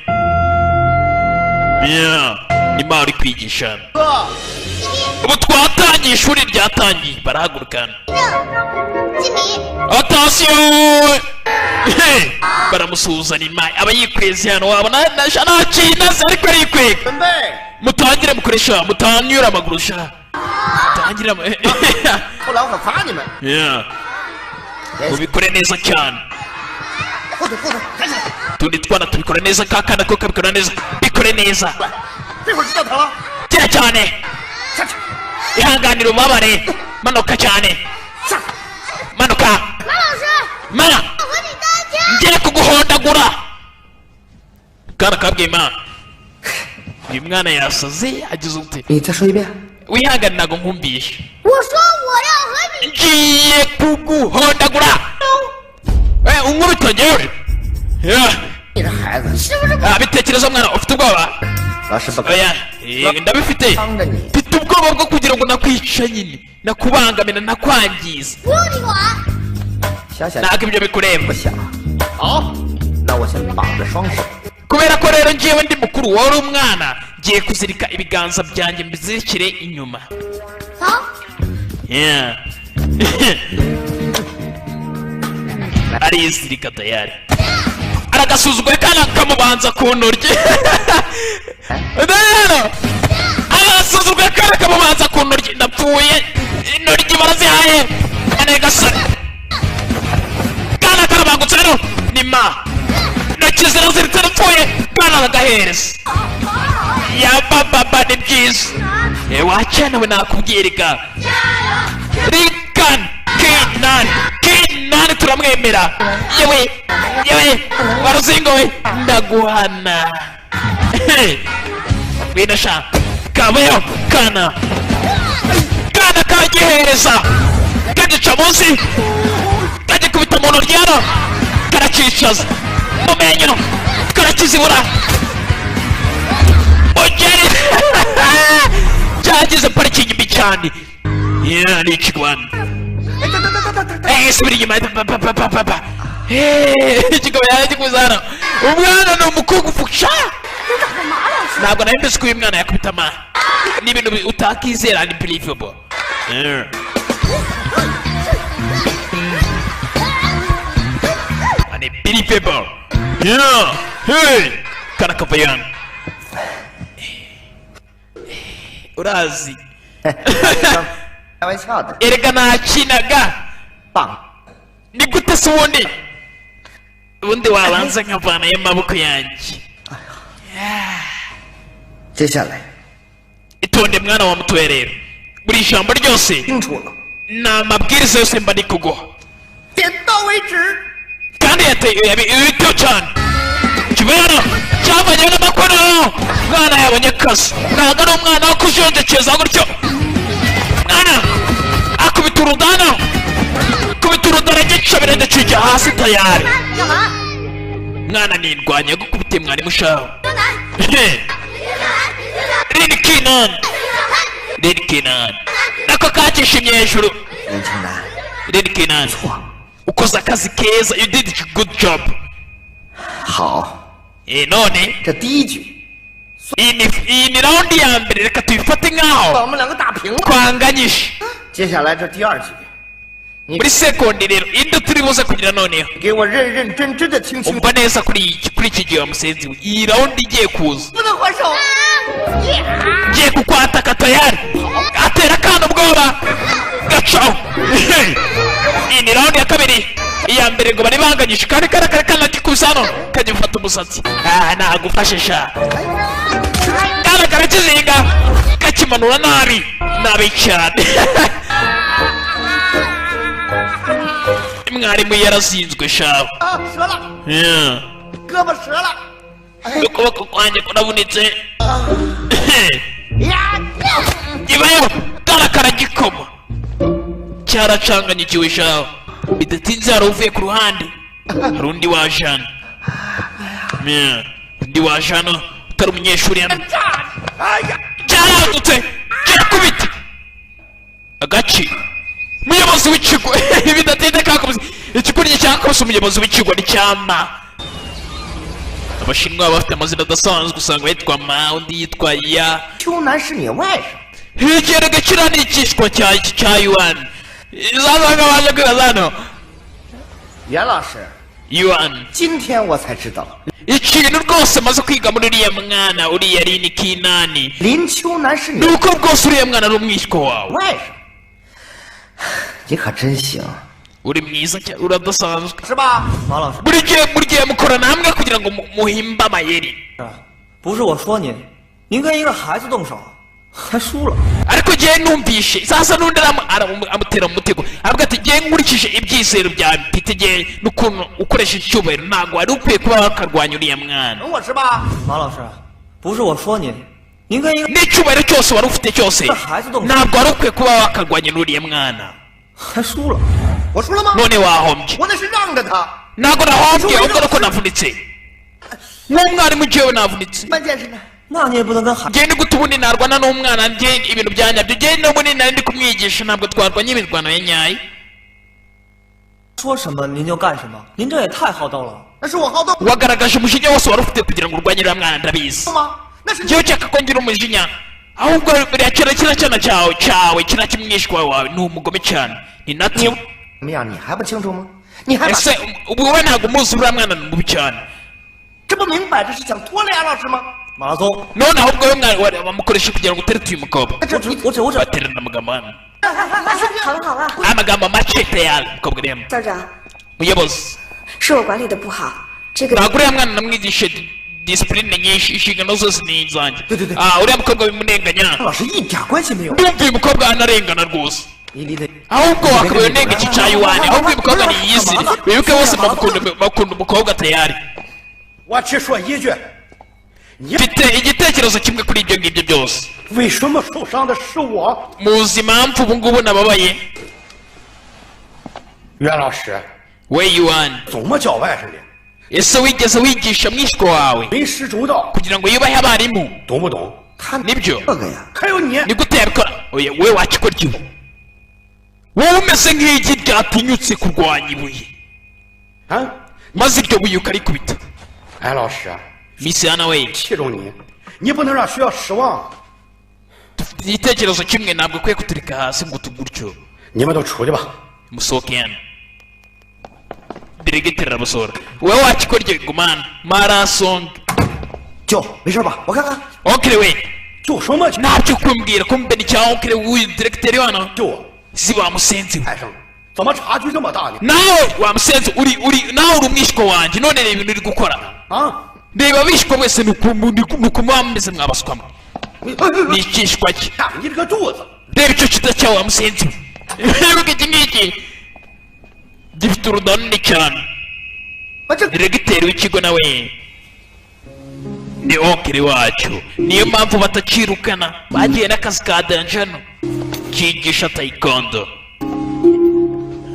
ni ma uri kwigisha ubu twatangiye ishuri ryatangiye barahagurukana atasiyo baramusuhuzanya imaye aba yikweze hano wabona ntakinaze ariko arikwega mutangire mukoresha mutanyura amaguru sha mutangire mubikore neza cyane tundi twana tubikora neza kakana ko kabikora neza bikore neza kira cyane ihanganira umubabare manuka cyane manuka ma ngiye kuguhondagura kana kabwiye ma uyu mwana yasaze agize ute wihangane ntabwo nkumvishe ngiye kuguhondagura unkubita ngewe bitekerezo mwana ufite ubwoba oya ndabifite mfite ubwoba bwo kugira ngo nakwica nyine nakubangamira nakwangiza ntabwo ibyo bikureba kubera ko rero ngewe ndi mukuru wowe uri umwana ngiye kuzirika ibiganza byanjye mbizirikire inyuma arizirika tayari aragasuzugura kana kamubanza ku ntoryi rero arasuzugura kana kamubanza ku ntoryi ndapfuye intoryi barazihaye ane gasore kana karabangutse rero ni ma intoki ziraziritse arapfuye kana aragahereza ya baba ni byiza wakenewe nakubwirika rikan kinani turamwemera yewe waruzingo we ndaguhana winasha kabayo kana kagihereza kagica munsi kagikubita mu ntoryi hano karakicaza mu menyo karakizibura ugeri cyagize parikingi mbi cyane ni ikigwana subira inyuma ikigabo yagikuza hano umwana ni umukobwa upfusha ntabwo nari mbese ko uyu mwana yakubita ama ni ibintu utakizera ni believable ni believable kana kavayana urazi erega nakinaga ni gute se ubundi wabanza nkavanayo amaboko yanjye itonde mwana wa mutoya rero buri ijambo ryose ni amabwiriza yose mba ndi kuguha kandi ibiteho cyane kibera cyavanyeho n'amakono mwana yabonye akazi ntabwo ari umwana wo kujonjekeza gutyo mwana akubita urudana gica birende kijya hasi tayari mwana nirwanya gukubite mwari mushaho Rini Kinan nako kakishimye hejuru Rini Kinan ukoze akazi keza you did a good job none iyi ni raundi ya mbere reka tuyifate nkaho twanganyije muri sekondi rero indi turi buze kugira noneho umva neza kuri iki gihe wa musenzi we iyi raundi igiye kuza ngiye kukwataka tayari atera akana ubwoba gacaho iyi ni raundi ya kabiri iya mbere ngo bari banganyije kandi kana gikuza hano kajya gufata umusatsi nagufashisha kana karakizinga kakimanura nabi cyane mwarimu yarazinzwe shaho ukuboko kwanjye kurabunitse ibayo karagikoma cyaracanganyikiwe shaho bidatinze hari uvuye ku ruhande hari undi wajana undi wajana utari umunyeshuri hano cyaragutse kirakubita agaci umuyobozi w'ikigo bidatinze kakubise ikikuriye cyakubise umuyobozi w'ikigo ni cyama abashinwa bafite amazina adasanzwe usanga yitwa ma undi yitwa ya higerega kiriya ni ikishwa cya yuan izazanga baje kwibaza hano 袁老师 yuan 今天我才知道 ikintu rwose maze kwiga muri uriya mwana uriya rini kinani 林秋南是你 nuko rwose uriya mwana ari umwishywa wawe 外甥，你可真行， uri mwiza cyane uradasanzwe 是吧？ 马老师， buri gihe mukorana hamwe kugira ngo muhimbe amayeri 不是我说您，您跟一个孩子动手，还输了。 ariko gihe numvishe sasa n'undi amutera mu mutego avuga ati gihe nkurikije ibyizero byawe mfite gihe n'ukuntu ukoresha icyubahiro ntabwo wari ukwiye kuba wakarwanya uriya mwana 懂我是吧？ 马老师，不是我说您，您跟一个 n'icyubahiro cyose wari ufite cyose ntabwo wari ukwiye kuba wakarwanya n'uriya mwana 还输了。 我输了吗？ none wahombye 我那是让着他。 ntabwo nahombye ahubwo nuko navunitse nk'umwarimu njyewe navunitse 关键是呢， 那你也不能跟孩 njyewe ni gute ubundi narwana n'umwana njye ibintu byanyabyo njyewe n'ubundi nari ndi kumwigisha ntabwo twarwanya imirwano ya nyayo 说什么您就干什么，您这也太好斗了。 那是我好斗 wagaragaje umujinya wose wari ufite kugira ngo urwanye uriya mwana ndabizi 吗？那是你 njyewe ushaka ko ngira umujinya ahubwo buriya kiriya cyana cyawe kiriya kimwishywa wawe ni umugome cyane ni nati 怎么样？你还不清楚吗？你还把 ese ubu wowe ntabwo umuzi uriya mwana ni mubi cyane 这不明摆着是想拖累安老师吗？ 马拉松， none ahubwo wowe wamukoresha kugira ngo uterete uyu mukobwa 我只 baterana amagambo hano 好了好了， amagambo make tayari umukobwa urimo 校长， muyobozi 是我管理的不好，这个 ntabwo uriya mwana namwigishe disipurine nyinshi inshingano zose ni izanjye uriya mukobwa bimurenganya 安老师一点关系没有。 ndumva uyu mukobwa anarengana rwose 你离得 ahubwo wakabaye unenga iki cya yuwani ahubwo uyu mukobwa niyizire wibuke bose bakunda umukobwa tayari 我只说一句，你 mfite igitekerezo kimwe kuri ibyo ngibyo byose 为什么受伤的是我？ muzi impamvu ubu ngubu nababaye 袁老师 we yuwani 怎么教外甥的？ ese wigeze wigisha mwishywa wawe 为师周到， kugira ngo yubahe abarimu 懂不懂？ nibyo 这个呀， 还有你， ni gute yabikora oya wowe wakikora igihe wowe umeze nk'igi ryatinyutse kurwanya ibuye 啊， maze iryo buye ukarikubita 安老师， misiyana we 器重你，你不能让学校失望。 dufite igitekerezo kimwe ntabwo ukwiye kuturika hasi ngo tugutyo 你们都出去吧。 musohoke hano diregiteri arabasohora wowe wakikora iryo gumana marasonga 舅，没事吧？我看看。 onkere we 就什么 ntabyo kumbwira ko mbeni cya onkere w'uyu diregiteri hano 就 si wamusenzi we 台上，怎么差距这么大呢？ nawe wamusenzi nawe uri umwishywa wanjye none reba ibintu uri gukora 啊， reba abishywa wese ni uku muba mumeze mwabaswamo 你 ni ikishwa cye 看你这个肚子， reba icyo kita cyawe wamusenzi we wibuke iki ngiki gifite uruda runini cyane 啊，这 diregiteri w'ikigo nawe ni onkere wacu niyo mpamvu batacirukana bagiye n'akazi ka danjano kigisha tayikondo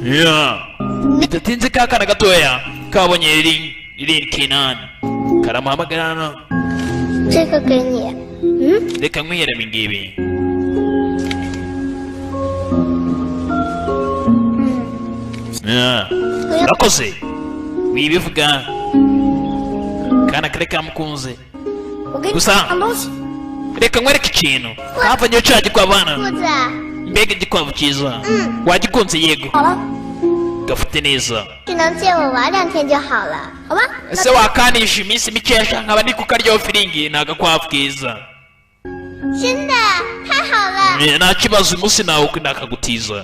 ya bidatinze ka kana gatoya kabonye iri kinani karamuhamagara hano 这个给你， reka nkwiheremo ingibi urakoze wibivuga kana kare kamukunze 我给你 gusa 抢东西。 reka nkwereke ikintu havanyeho cya gikwavu hano 兔子， mbega igikwavu cyiza wagikunze yego 好了， gafite neza 只能借我玩2天就好了，好吧？ ese wakanisha iminsi mikeya nkaba ndi kukaryaho firingi ni agakwavu keza 真的太好了。nta kibazo umunsi nawe nakagutiza.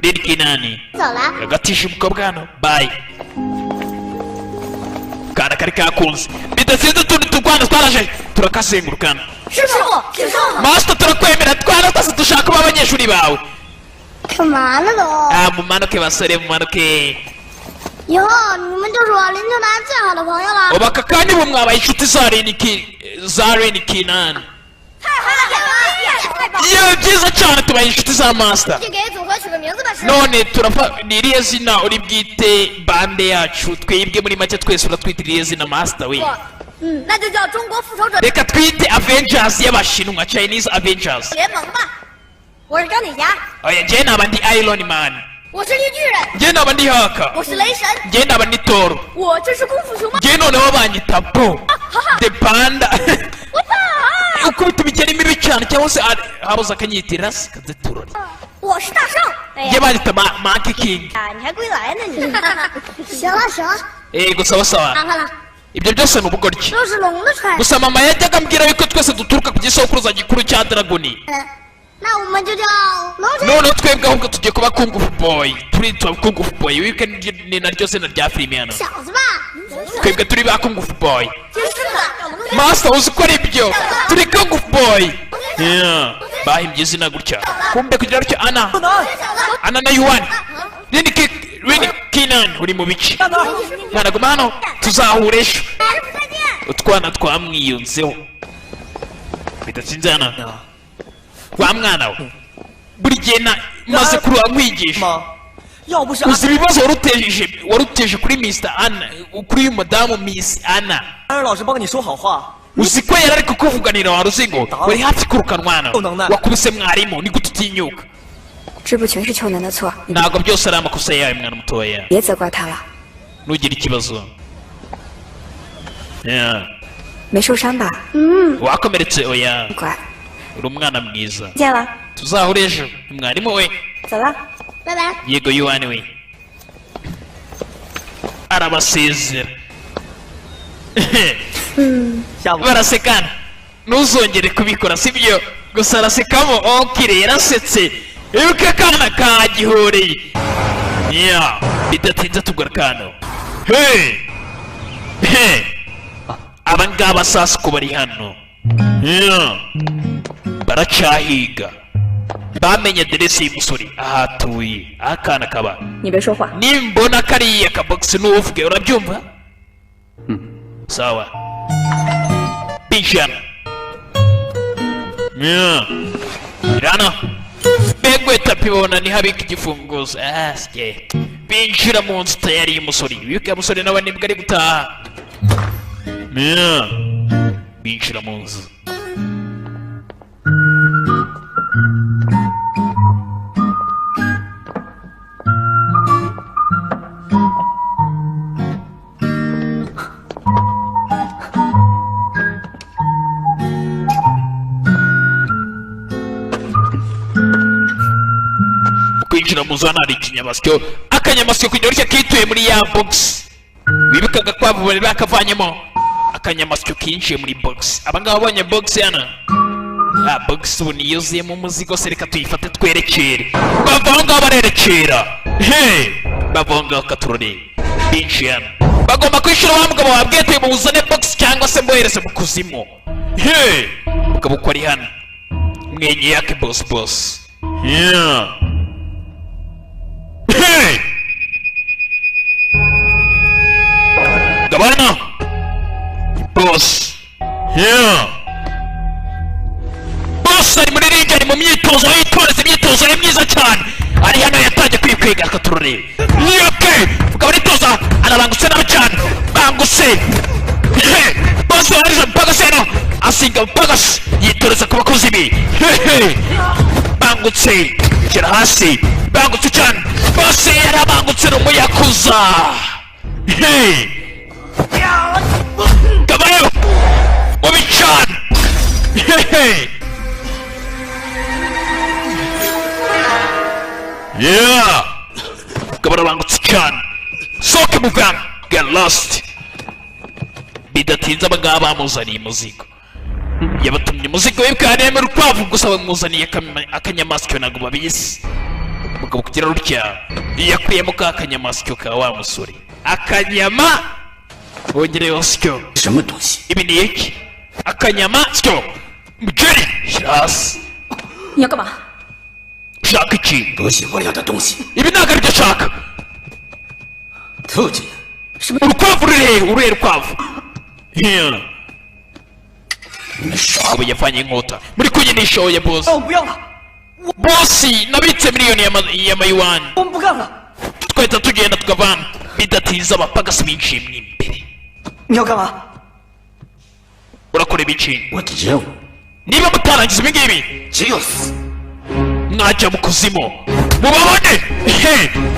Lady Kinani 走了。 agatisha umukobwa hano. Bye. Kana kari kakunze. Bidasinze utundi turwana twaraje turakasengurukana. 师傅， Master turakwemera twana twese dushaka kuba abanyeshuri bawe. 干嘛呢都？ mumanuke basore mumanuke. 以后你们就是我林秋南最好的朋友了。 ubu aka kanya ubu mwabaye inshuti za Lady Kinani. 太好了！ yewe byiza cyane tubaye inshuti za Master. 去给组合取个名字吧，师傅。 none ni iriya zina uri bwite bande yacu twebwe muri make twese uratwita iriya zina Master we. 那就叫中国复仇者 reka twite Avengers y'abashinwa Chinese Avengers. 联盟吧。我是钢铁侠， oya njye naba ndi Iron Man. 我是绿巨人， njye naba ndi Haka. 我是雷神， njye naba ndi Thor. 我这是功夫熊猫。 njye noneho banyita Bo the Panda. 我操！ ukubita imigeri mibi cyane cyangwa se habuze akanyitirira se kaduturori. 我是大圣。哎 njye banyita Monkey King. 你还归来呢你？行了行了， gusa sawa 看看了， ibyo byose ni ubugoryi. 都是龙的传。 gusa mama yajyaga ambwira yuko twese duturuka ku gisokuruza gikuru cya Dragoni. 那我们就叫龙神。 noneho twebwe ahubwo tugiye kuba Kung Fu Boy. turitwa Kung Fu Boy wibuke ni naryo zina rya filime hano. 小子吧， twebwe turi ba Kung Fu Boy. 就是的。 Master uzi ko ari byo turi Kung Fu Boy. bahimbye izina gutya kumbe kugira gutya Ana na Yuan. Lady Kinani uri mu biki mwana guma hano tuzahure ejo. utwana twamwiyunzeho bidatsinze hano. wa mwana we buri gihe maze kuruha nkwigisha. 要不是 uzi ibibazo waruteje kuri Mr. Anna kuri uyu mudamu Miss Anna. 安然老师帮你说好话， uzi ko yari ari kukuvuganira wari uzi ngo wari hafi kwirukanwa hano wakubise mwarimu ni gute utinyuka. 这不全是秋楠的错， ntabwo byose ari amakosa yawe mwana mutoya. 别责怪他了。 ntugire ikibazo. 没受伤吧？ wakomeretse oya 乖， uri umwana mwiza. 见了， tuzahure ejo mwarimu we. 走了。 拜拜。 yego Yuan we arabasezera. barasekana ntuzongere kubikora sibyo gusa arasekamo okire yarasetse ibuke akana kagihoreye. bidatinze tugarukano. aba ngaba sasa ko bari hano baracahiga bamenye aderesi y'umusore ahatuye akana kaba. 你别说话。 nimbona kariya kabogisi n'uvuge urabyumva. sawa bijana irana begwe tapi bona ni habika igifunguzo. asye binjira mu nzu tayari y'umusore wibuke umusore nawe nibwo ari gutaha. binjira mu nzu. kwinjira mu nzu hano hari ikinyamasyo. akanyamasyo kugira ngo kituye muri ya box wibukaga kwavu bari bakavanyemo. akanyamasyo kinjiye muri box. abangaba babonye box hano. box ubu niyuzuyemo umuzigo se reka tuyifate twerekere. bava aho ngaho barerekera. bava aho ngaho katurore binjiye hano. bagomba kwishyura wa mugabo wabwiye tuye muzane box cyangwa se mbohereze mu kuzimu. mugabo uko ari hano mwenye yake boss. Gabana boss. boss ari muri ringi ari mu myitozo yitoreza imyitozo ye myiza cyane. ari hano yatangiye kwikwega akaturore. ukaba aritoza arabangutse nabi cyane bangutse. boss warije mpagase hano asinga mpagase yitoreza ku bakozi be. bangutse shyira hasi bangutse cyane. boss yarabangutse n'umuyakuza. Gabayo mubi cyane. gabara bangutse cyane. soke muvanga get lost. bidatinze abangaba bamuzaniye umuzigo. yabatumye umuzigo w'ibwariye mu rukwavu gusa bamuzaniye akanyamasyo ntabwo babizi umugabo kugira rutya yakuyemo ka kanyamasyo ka wa musore akanyama bongereyeho syo ibi ni iki akanyamasyo mugeri hasi 你要干嘛？ ushaka iki 得喜我要的东西， ibi ntabwo aribyo ashaka 特技。 urukwavu uruhe rukwavu ubu yavanye inkota muri kunyinisha oya bosi 我不要了， bosi nabitse miliyoni y'amayuwani 我们不干了。 twahita tugenda tukavana bidatinze abapagasi binjiyemo imbere 你要干嘛？ urakora ibiki 我的任务 niba mutarangiza ibi ngibi 只有死。 mwajya mu kuzimu mubabone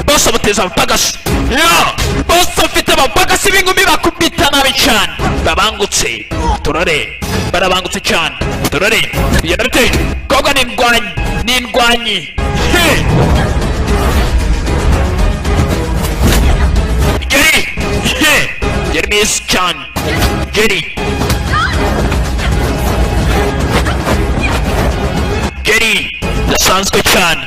bose abateza abapagasi bose afite abapagasi b'inkumi bakubita nabi cyane babangutse turore barabangutse cyane turore tugenda dute koga n'indwanyi geri mwiza cyane geri dasanzwe cyane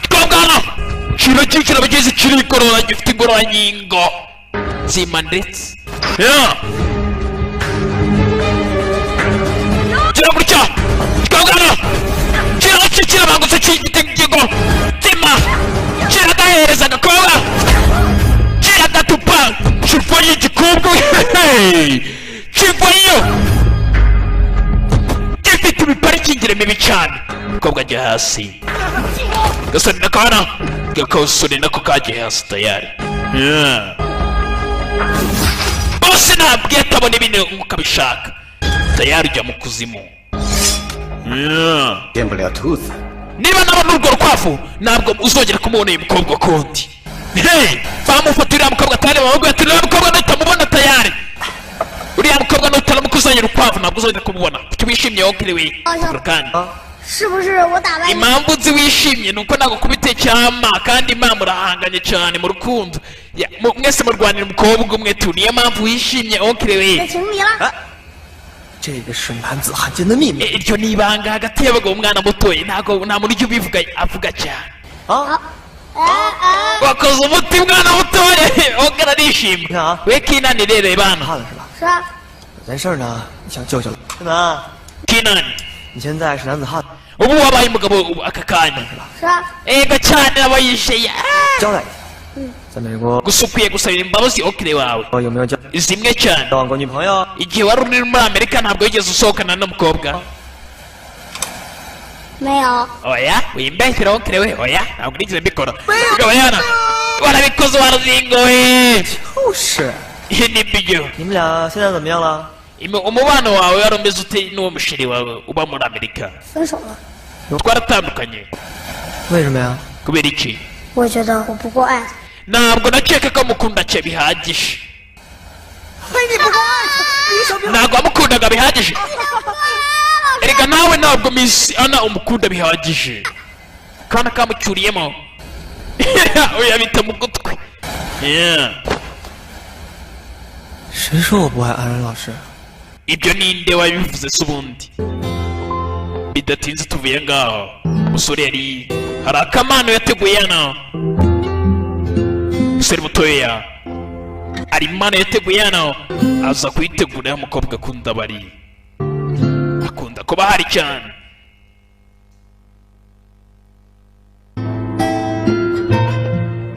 twabwana kino kikira bageze kiri igorora gifite ingororangingo nzima ndetse kira gutya twabwana kirabangutse kigite ingingo nzima kiragahereza agakobwa kiragatupa kivayo igikobwa kivayo gifite imiparikingi mibi cyane umukobwa ajya hasi gasore n'akana gakosore nako kagiye hasi tayari bose ntabwiye atabona ibintu nk'uko abishaka tayari ujya mu kuzimu 见不了兔子， niba nabona urwo rukwavu ntabwo uzongera kumubona uyu mukobwa kundi bamufata uriya mukobwa atari bamubwira ati uriya mukobwa nutamubona tayari uriya mukobwa nutaramukuzanira urukwavu ntabwo uzongera kumubona kuki wishimye wowe kiriwe kandi 是不是我打败你？ impamvu nzi wishimye nuko ntabwo kubite cyama kandi imana murahanganye cyane mu rukundo mwese murwanira umukobwa umwe tu niyo mpamvu wishimye wowe kiriwe 请你了。 这个是男子汉奸的秘密 iryo ni ibanga hagati y'abagabo umwana mutoya ntabwo nta muntu ujya ubivuga avuga cyane 啊！ wakoze umuti mwana mutoya ongera nishimye Ah. we kinani rero bana 怕了是吧？ 是啊， 有件事呢，你想救救柯南。 kinani 你现在是男子汉， ubu wabaye umugabo ubu aka kanya 是啊， ega cyane abayisheye 交代一下，在美国 gusa ukwiye gusabira imbabazi okire wawe 有没有交 zimwe cyane 交往过女朋友？ igihe wari uri muri amerika ntabwo wigeze usohokana n'umukobwa 没有。 oya wimbeshyira okire we oya ntabwo nigeze mbikora gabayana warabikoze warazingoye 就是。 ihe ni byo 你们俩现在怎么样了？ umubano wawe wari umeze ute n'uwo musheri wawe uba muri amerika 分手了， twaratandukanye 为什么呀？ kubera iki 我觉得我不够爱他。 ntabwo nakeka ko mukunda cye bihagije 嘿，你不够爱他，你小兵。 ntabwo wamukundaga bihagije erega nawe ntabwo misi ana umukunda bihagije kana kamucyuriyemo uyabita mu gutwi Yeah. 谁说我不爱安然老师？ ibyo ninde wabivuze se ubundi bidatinze tuvuye ngaho umusore yari hari akamano yateguye hano umusore mutoya hari impano yateguye hano aza kuyitegura umukobwa akunda bari akunda kuba hari cyane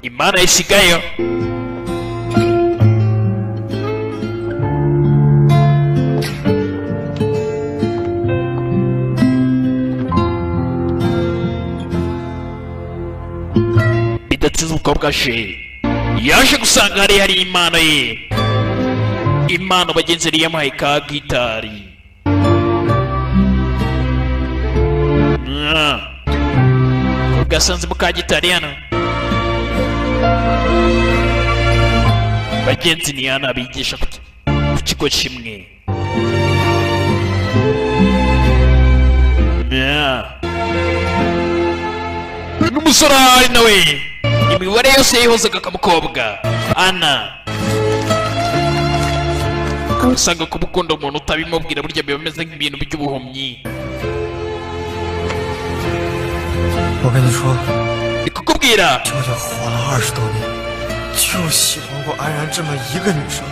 impano yisigayeho bidatsinze umukobwa aje yaje gusanga hari impano ye impano bagenzi yari yamuhaye ka gitari umukobwa yasanze mu ka gitari hano bagenzi ni hano abigisha ku kigo kimwe n'umusore ahari nawe imibare yose yayihozaga akamukobwa ana usanga kuba ukunda umuntu utabimubwira burya biba bimeze nk'ibintu by'ubuhumyi 我跟你说， ndi kukubwira 舅舅活了20多年，就喜欢过安然这么一个女生。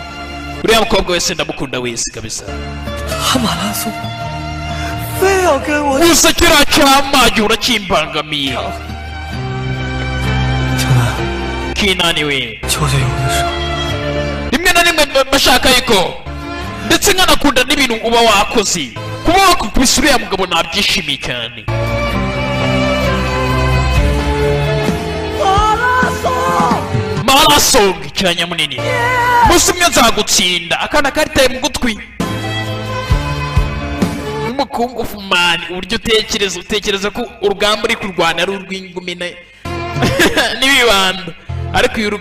uriya mukobwa wese ndamukunda wese kabisa 他马拉松，非要跟我。 gusa kiriya cyamage urakimbangamiye 秋楠， kinani we 舅舅有的时候 rimwe na rimwe bashaka yuko ndetse nkanakunda n'ibintu uba wakoze kuba wakubise uriya mugabo nabyishimiye cyane marasonga icyanya munini musi umwe nzagutsinda akana karitaye mu gutwi n'umukungufu mani uburyo utekereza ko urugamba uri kurwana ari urw'ingumi n'ibibando ariko iyo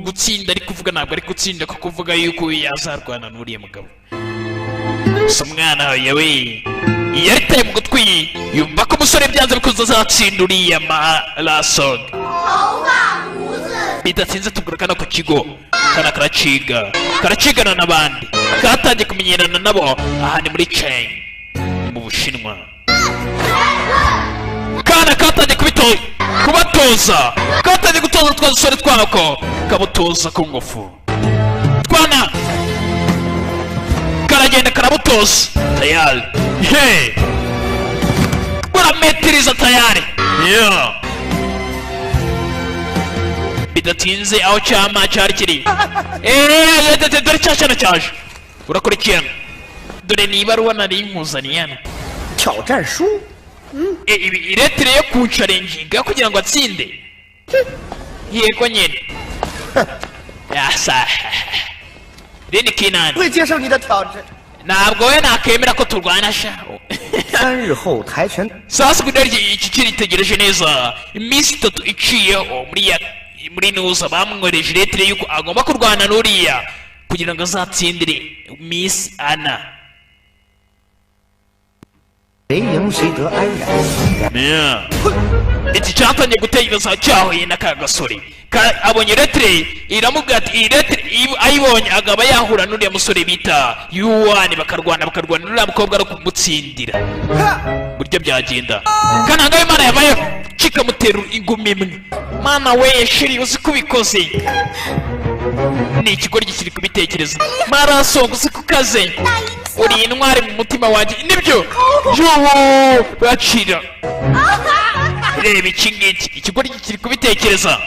gutsinda ari kuvuga ntabwo ari gutsinda ko kuvuga yuko yazarwana n'uriya mugabo gusa umwana yawe iyo aritaye mu gutwi yumva ko umusore byanze bikuze azatsinda uriya marasonga bidatinze tugura kana ku kigo kana karacigana n'abandi katangiye kumenyerana nabo aha ni muri China mu Bushinwa kana katangiye kubatoza katangiye gutoza twa dusore twako kabutoza ku ngufu twana karagenda karabutoza tayari urametiriza tayari bidatinze aho cyama cyari kiri dore cyashana cyaje urakurikirana dore ni ibaruwa nari nkuzaniye hano 挑战书， iretire yo kuncarenginga kugira ngo atsinde yego nyine yasa reni kinani 会接受你的挑战。 ntabwo we nakemera ko turwana shaho 3日后跆拳， sasa kudari iki kiritegereje neza iminsi 3 iciyeho muri nuza bamwohereje iretire yuko agomba kurwana n'uriya kugira ngo azatsindire Miss Anna 谁赢谁得安然。 iki cyatangiye gutekereza cyahuye n'aka gasore abonye iretire iramubwira ati iyi retire ayibonye agaba yahura n'uriya musore bita yuwani bakarwana n'uriya mukobwa ari kumutsindira buryo byagenda kananga imana yabayeho kikamutera ingumi imwe mana we shiri uzi ko ubikoze ni ikigoryi kiri kubitekereza marasonga uzi ko ukaze uri intwari mu mutima wanjye nibyo yuuu bacira reba iki ngiki ikigoryi kiri kubitekereza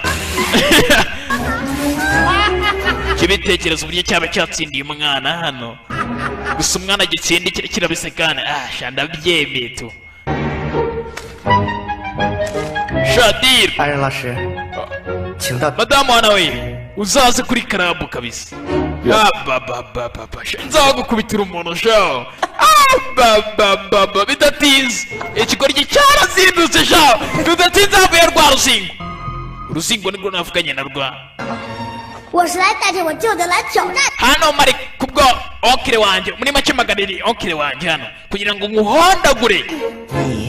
kibitekereza uburyo cyaba cyatsindiye umwana hano gusa umwana gitsindi kirabisekana shanda byemeye tu Shadir 安然老师，请到。 madamu hano we uzaze kuri karabu kabisa nzagukubitira umuntu shaho bidatinze ikigoryi cyarazindutse shaho bidatinze havuye rwa ruzingo nibwo navuganye na rwa 我是来带着我舅舅来挑战。 hano mari kubwo onkire wanjye muri make maganiri onkire wanjye hano kugira ngo nguhondagure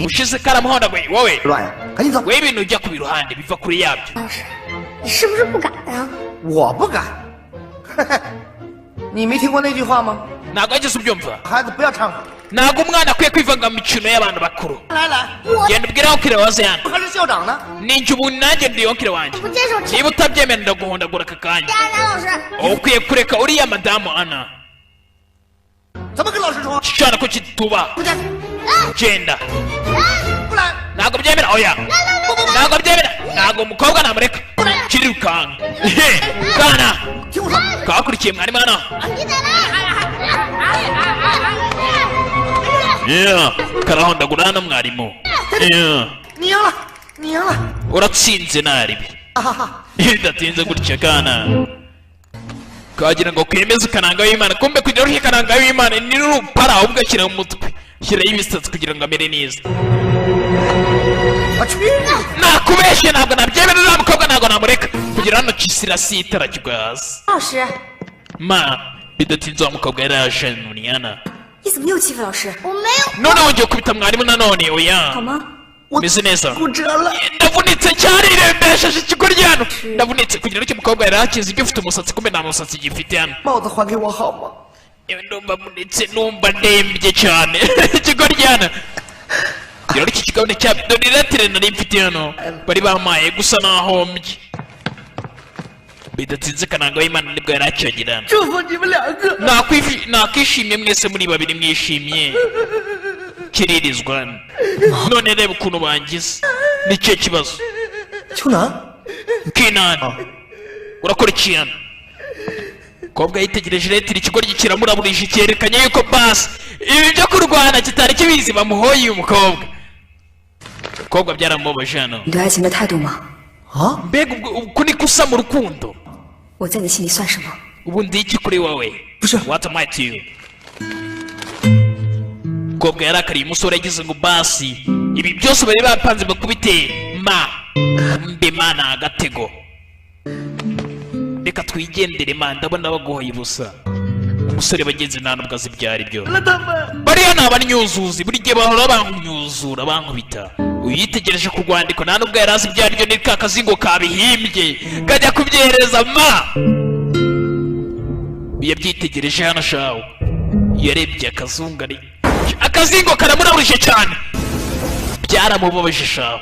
ushize karamuhondaguye wowe 乱呀，赶紧走！ we ibintu ujya ku biruhande biva kure yabyo 老师，你是不是不敢啊？ 我不敢。你没听过那句话吗？ ntabwo wigeze ubyumva 孩子不要掺和。 ntabwo umwana akwiye kwivanga mu mikino y'abantu bakuru 来来， genda ubwire onkire waze hano 我还是校长呢。 ninjye ubu nanjye ndi onkire wanjye 不接受。 niba utabyemera ndaguhondagura aka kanya 安然老师， ukwiye kureka uriya madamu ana 怎么跟老师说？ cyana ko kituba 不见， genda 不来， ntabwo byemera oya ntabwo byemera ntabwo umukobwa namureka kirirukanga kana 听我说， kakurikiye mwarimu hano 你在哪？ karahondagura hano mwarimu 你赢了，你赢了。 uratsinze naribi 哈哈哈， bidatinze gutya kana kagira ngo kwemeze ikananga w'imana kumbe kugira uruhe ikananga w'imana ni n'urupara ahubwo ashyira mu mutwe shyiraho ibisatsi kugira ngo amere neza 我去！ nakubeshye ntabwo nabyemera uriya mukobwa ntabwo namureka kugira hano kisirasita aragirwa hasi 老师， ma bidatinze wa mukobwa yari yaje nuniyana 你怎么又欺负老师？ 我没有。 none wongeye kubita mwarimu nanone oya 好吗？ meze neza 骨折了。 ndavunitse cyane irembesheje ikigoryi hano ndavunitse kugira ngo umukobwa yari akize ibyo ufite umusatsi kumbe nta musatsi gifite hano 帽子还给我好吗？ ndumva munitse numva ndembye cyane ikigoryi hano rero iki kigabane cya doniratire nari mfite hano bari bamaye gusa nahombye bidatinze kananga w'Imana nibwo yari akiyagirana 祝福你们两个。 nakwishimye mwese muri babiri mwishimye kiririzwa none reba ukuntu bangize nicyo kibazo 秋楠， kinani urakora iki hano kobwa yitegereje retire ikigoryi kiramuraburije cyerekanye yuko basi ibi byo kurwana kitari kibizi bamuhoye uyu mukobwa byaramubabaje hano 你对爱情的态度吗？ mbega uku ni gusa mu rukundo 我在你心里算什么？ ubu ndi iki kuri wowe what am I to you kobwa yarakariye umusore yagize ngo basi ibi byose bari bapanze bakubite mbe mana agatego reka twigendere ma ndabona baguhoye ubusa umusore bagenzi nta nubwo azi ibyo ari byo bariya ni abanyuzuzi buri gihe bahora bankanyuzura bankubita uyitegereje ku rwandiko nta nubwo yari azi ibyo ari byo ni ka kazingo kabihimbye kajya kubyehereza yabyitegereje hano shawo yarebye akazingo karamuraburije cyane byaramubabaje shawo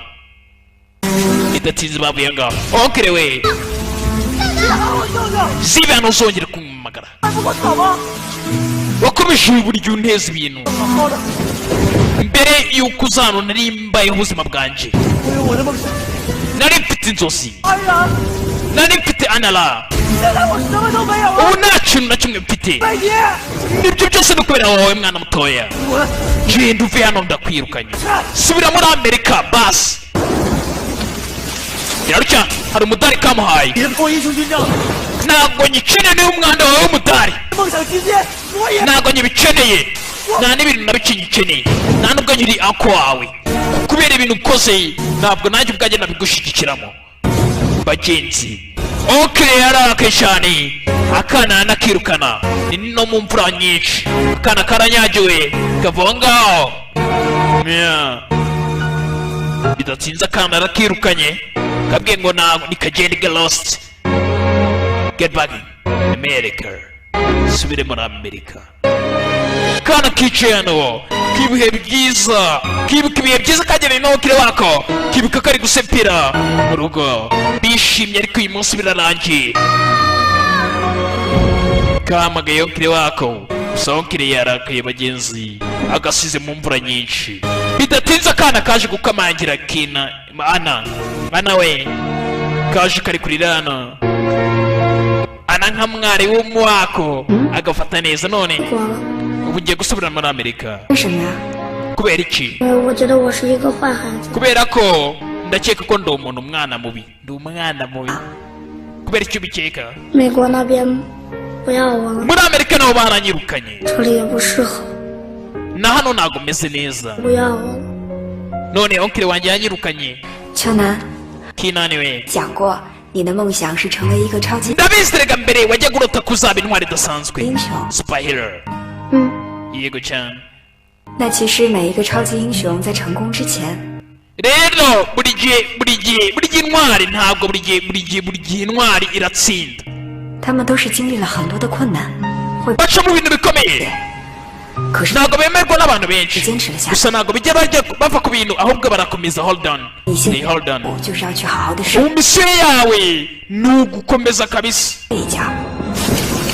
bidatinze bavuye ngaho okere we zibe hano uzongere kumumagara wakomeje buri gihe unteza ibintu mbere yuko uzana nari mbayeho ubuzima bwanjye nari mfite inzozi nari mfite anara ubu nta kintu na kimwe mfite ibyo byose ni ukubera wowe mwana mutoya genda uve hano ndakwirukanye subira muri Amerika basi yarucya hari umudari kamuhaye ntabwo nyikeneye niba umwanda wawe w'umudari ntabwo nyibikeneye nta n'ibintu na bike nyikeneye nta nubwo nyiri ako wawe kubera ibintu ukoze ntabwo nanjye ubwanjye nabigushyigikiramo bagenzi okere yararakaye cyane akana nakirukana ni no mu mvura nyinshi akana karanyagiwe kava aho ngaho bidatinze akana arakirukanye kabwiye ngo nikagenda get lost get back in America subire muri Amerika kana kicaye hano kibihe byiza kibuka ibihe byiza kageneye n'okire wako kibuka kari gusepera mu rugo bishimye ariko uyu munsi birarangiye kahamagaye okire wako gusa okire yarakaye bagenzi agasize mu mvura nyinshi bidatinze akana kaje gukamangira kina ana we kaje kari kurira hano ana nka mwari w'umwako agafata neza none ubu ngiye gusubira muri Amerika 为什么呀？ kubera iki 我觉得我是一个坏孩子。 kubera ko ndakeka ko ndi umuntu umwana mubi kubera icyo ubikeka 美国那边不要我了， muri Amerika nabo baranyirukanye 这里也不适合， na hano ntabwo meze neza 不要我了。 none onkire wanjye yanyirukanye 秋楠 kinani we 讲过，你的梦想是成为一个超级 ndabizi erega mbere wajya urota kuzaba intwari idasanzwe 英雄。 superhero 嗯， yego cyane 那其实每一个超级英雄在成功之前， rero buri gihe intwari ntabwo buri gihe intwari iratsinda 他们都是经历了很多的困难，会 baca mu bintu bikomeye 可是 ntabwo bemerwa n'abantu benshi 坚持了下来。 gusa ntabwo bijya bava ku bintu ahubwo barakomeza hold on 你现 they hold on 我就是要去好好的睡 ubu misiyo yawe ni ugukomeza kabisa 一觉。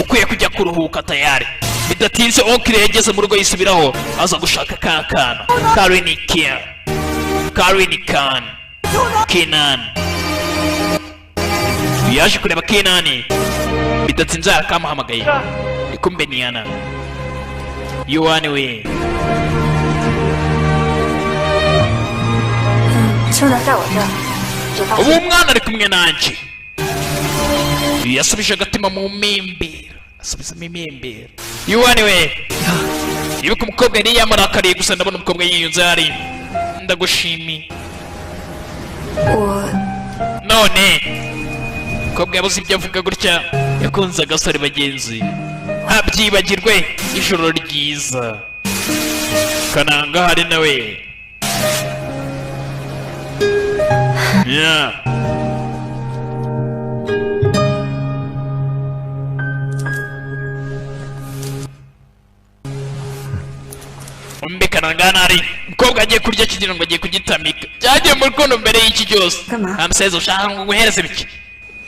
ukwiye kujya kuruhuka tayari bidatinze okire yageze mu rugo yisubiraho aza gushaka ka kana Karini Kenan yaje kureba Kenani bidatinze arakamuhamagaye ikumbe ni Ana yuwani we 秋楠在我这儿，就放 ubu 心。 umwana ari kumwe nanjye yasubije agatima mu mimbero asubizamo imimbero yuwani we ibuka umukobwa yari yamurakariye gusa ndabona umukobwa yiyunze hari ndagushimiye 我 none umukobwa yabuze ibyo avuga gutya yakunze agasore bagenzi ntabyibagirwe ijoro ryiza kananga hari nawe Yeah. Umbekana nari umukobwa agiye kurya kigira ngo agiye kugitamika cyagiye mu rukono mbere y'iki cyose amuseze ushaka ngo guhereze biki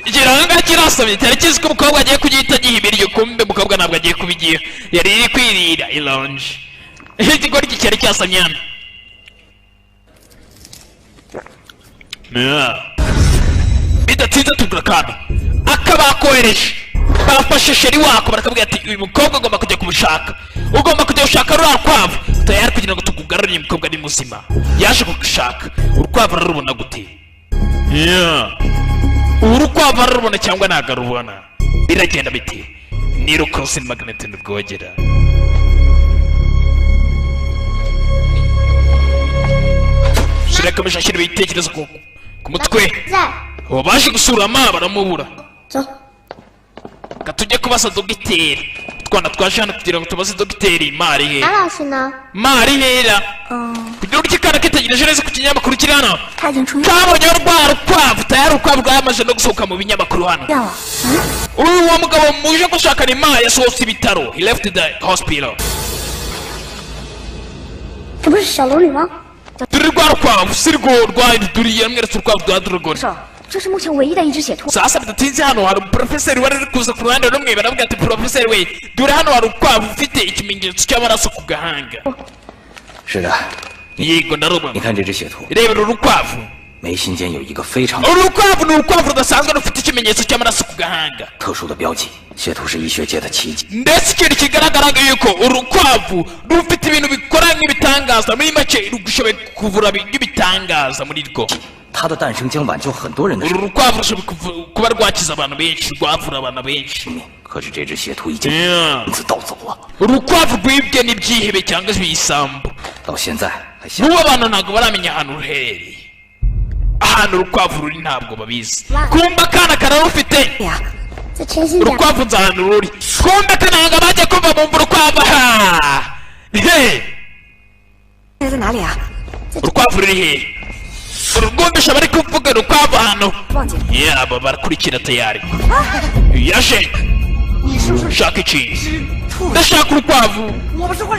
ikiranga kirasabye cyari kizi ko umukobwa agiye kugita giha ibiryo kumbe umukobwa ntabwo agiye kubigira yari iri kwirira ilonje igikora iki cyari cyasamye hano bidatinze tugura akantu akabakohereje bafashe sheri wako barakabwira ati uyu mukobwa ugomba kujya kumushaka ugomba kujya gushaka ruriya rukwavu tayari kugira ngo tukugarure uyu mukobwa ni muzima yaje kugushaka urukwavu ararubona gute urukwavu ararubona cyangwa ntabwo arubona biragenda biti niro crossing magnet n'ubwogera shirakamisha shiri bitekerezo ku mutwe baje gusura ama baramubura katujye kubasa dogiteri twana twaje hano kugira ngo tubaze dogiteri mari he mari hera kugira ngo kikana kitegereje neza ku kinyamakuru kiri hano kabonye urukwavu tayari urukwavu rwamaze no gusohoka mu binyamakuru hano uwo mugabo muje gushaka ni mari yasohotse ibitaro he left the hospital 这不是小龙女吗？ turi rwa rukwavu si rwo rwanduriye mweretse urukwavu rwa durugori 这是目前唯一的一只血兔。 sasa bidatinze hano hari umuprofeseri wari kuza ku ruhande rumwe baravuga ati profeseri we dore hano hari urukwavu ufite ikimenyetso cy'amaraso ku gahanga 是的， yego ndarubona 你看这只血兔， rebera urukwavu 眉心间有一个非常 urukwavu ni urukwavu rudasanzwe rufite ikimenyetso cy'amaraso ku gahanga 特殊的标记。血兔是医学界的奇迹， ndetse ikintu kigaragara yuko urukwavu rufite ibintu bikora nk'ibitangaza muri make rugushoboye kuvura nk'ibitangaza muri rwo 它的诞生将挽救很多人的生 uru rukwavu rushoboye kuba rwakiza abantu benshi rwavura abantu benshi 命。可是这只血兔已经 Yeah. 因此盗走了， urukwavu rwibwe n'ibyihebe cyangwa se ibisambo 到现在还想 n'ubu abantu ntabwo baramenya ahantu ruherereye ahantu urukwavu ruri ntabwo babizi kumba akana kararufite 再贴心点。 urukwavu nzi ahantu ruri kumba akananga bajya kuva mu mva urukwavu ha he 现在在哪里啊？ urukwavu ruri he urwumvisha bari kuvuga urukwavu hano 忘记了。 yaba barakurikira tayari yaje shaka iki ndashaka urukwavu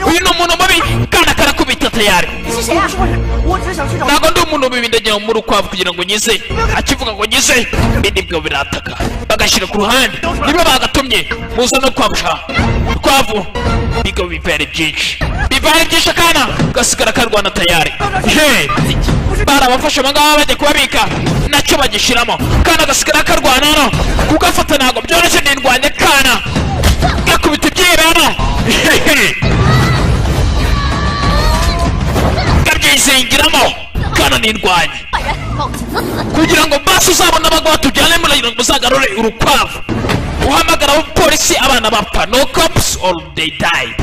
uyu ni umuntu mubi kana karakubita tayari 你是谁啊？我只想去找。 ntabwo ndi umuntu mubi ndajya mu rukwavu kugira ngo nyize akivuga ngo nyize ibindi bwo birataka bagashyira ku ruhande niba bagatumye muza no kwabusha urukwavu bigo bivere byinshi akana gasigara karwana tayari he barabafashe abangaba bajya kubabika nacyo bagishyiramo kana gasigara karwana hano kugafata ntabwo byoroshye nindwanye kana gakubita ibyibano kabyizingiramo kana nindwanye kugira ngo basi uzabona abagabo tujyane muragira ngo muzagarure urukwavu uhamagara abapolisi abana bapfa no cops or they die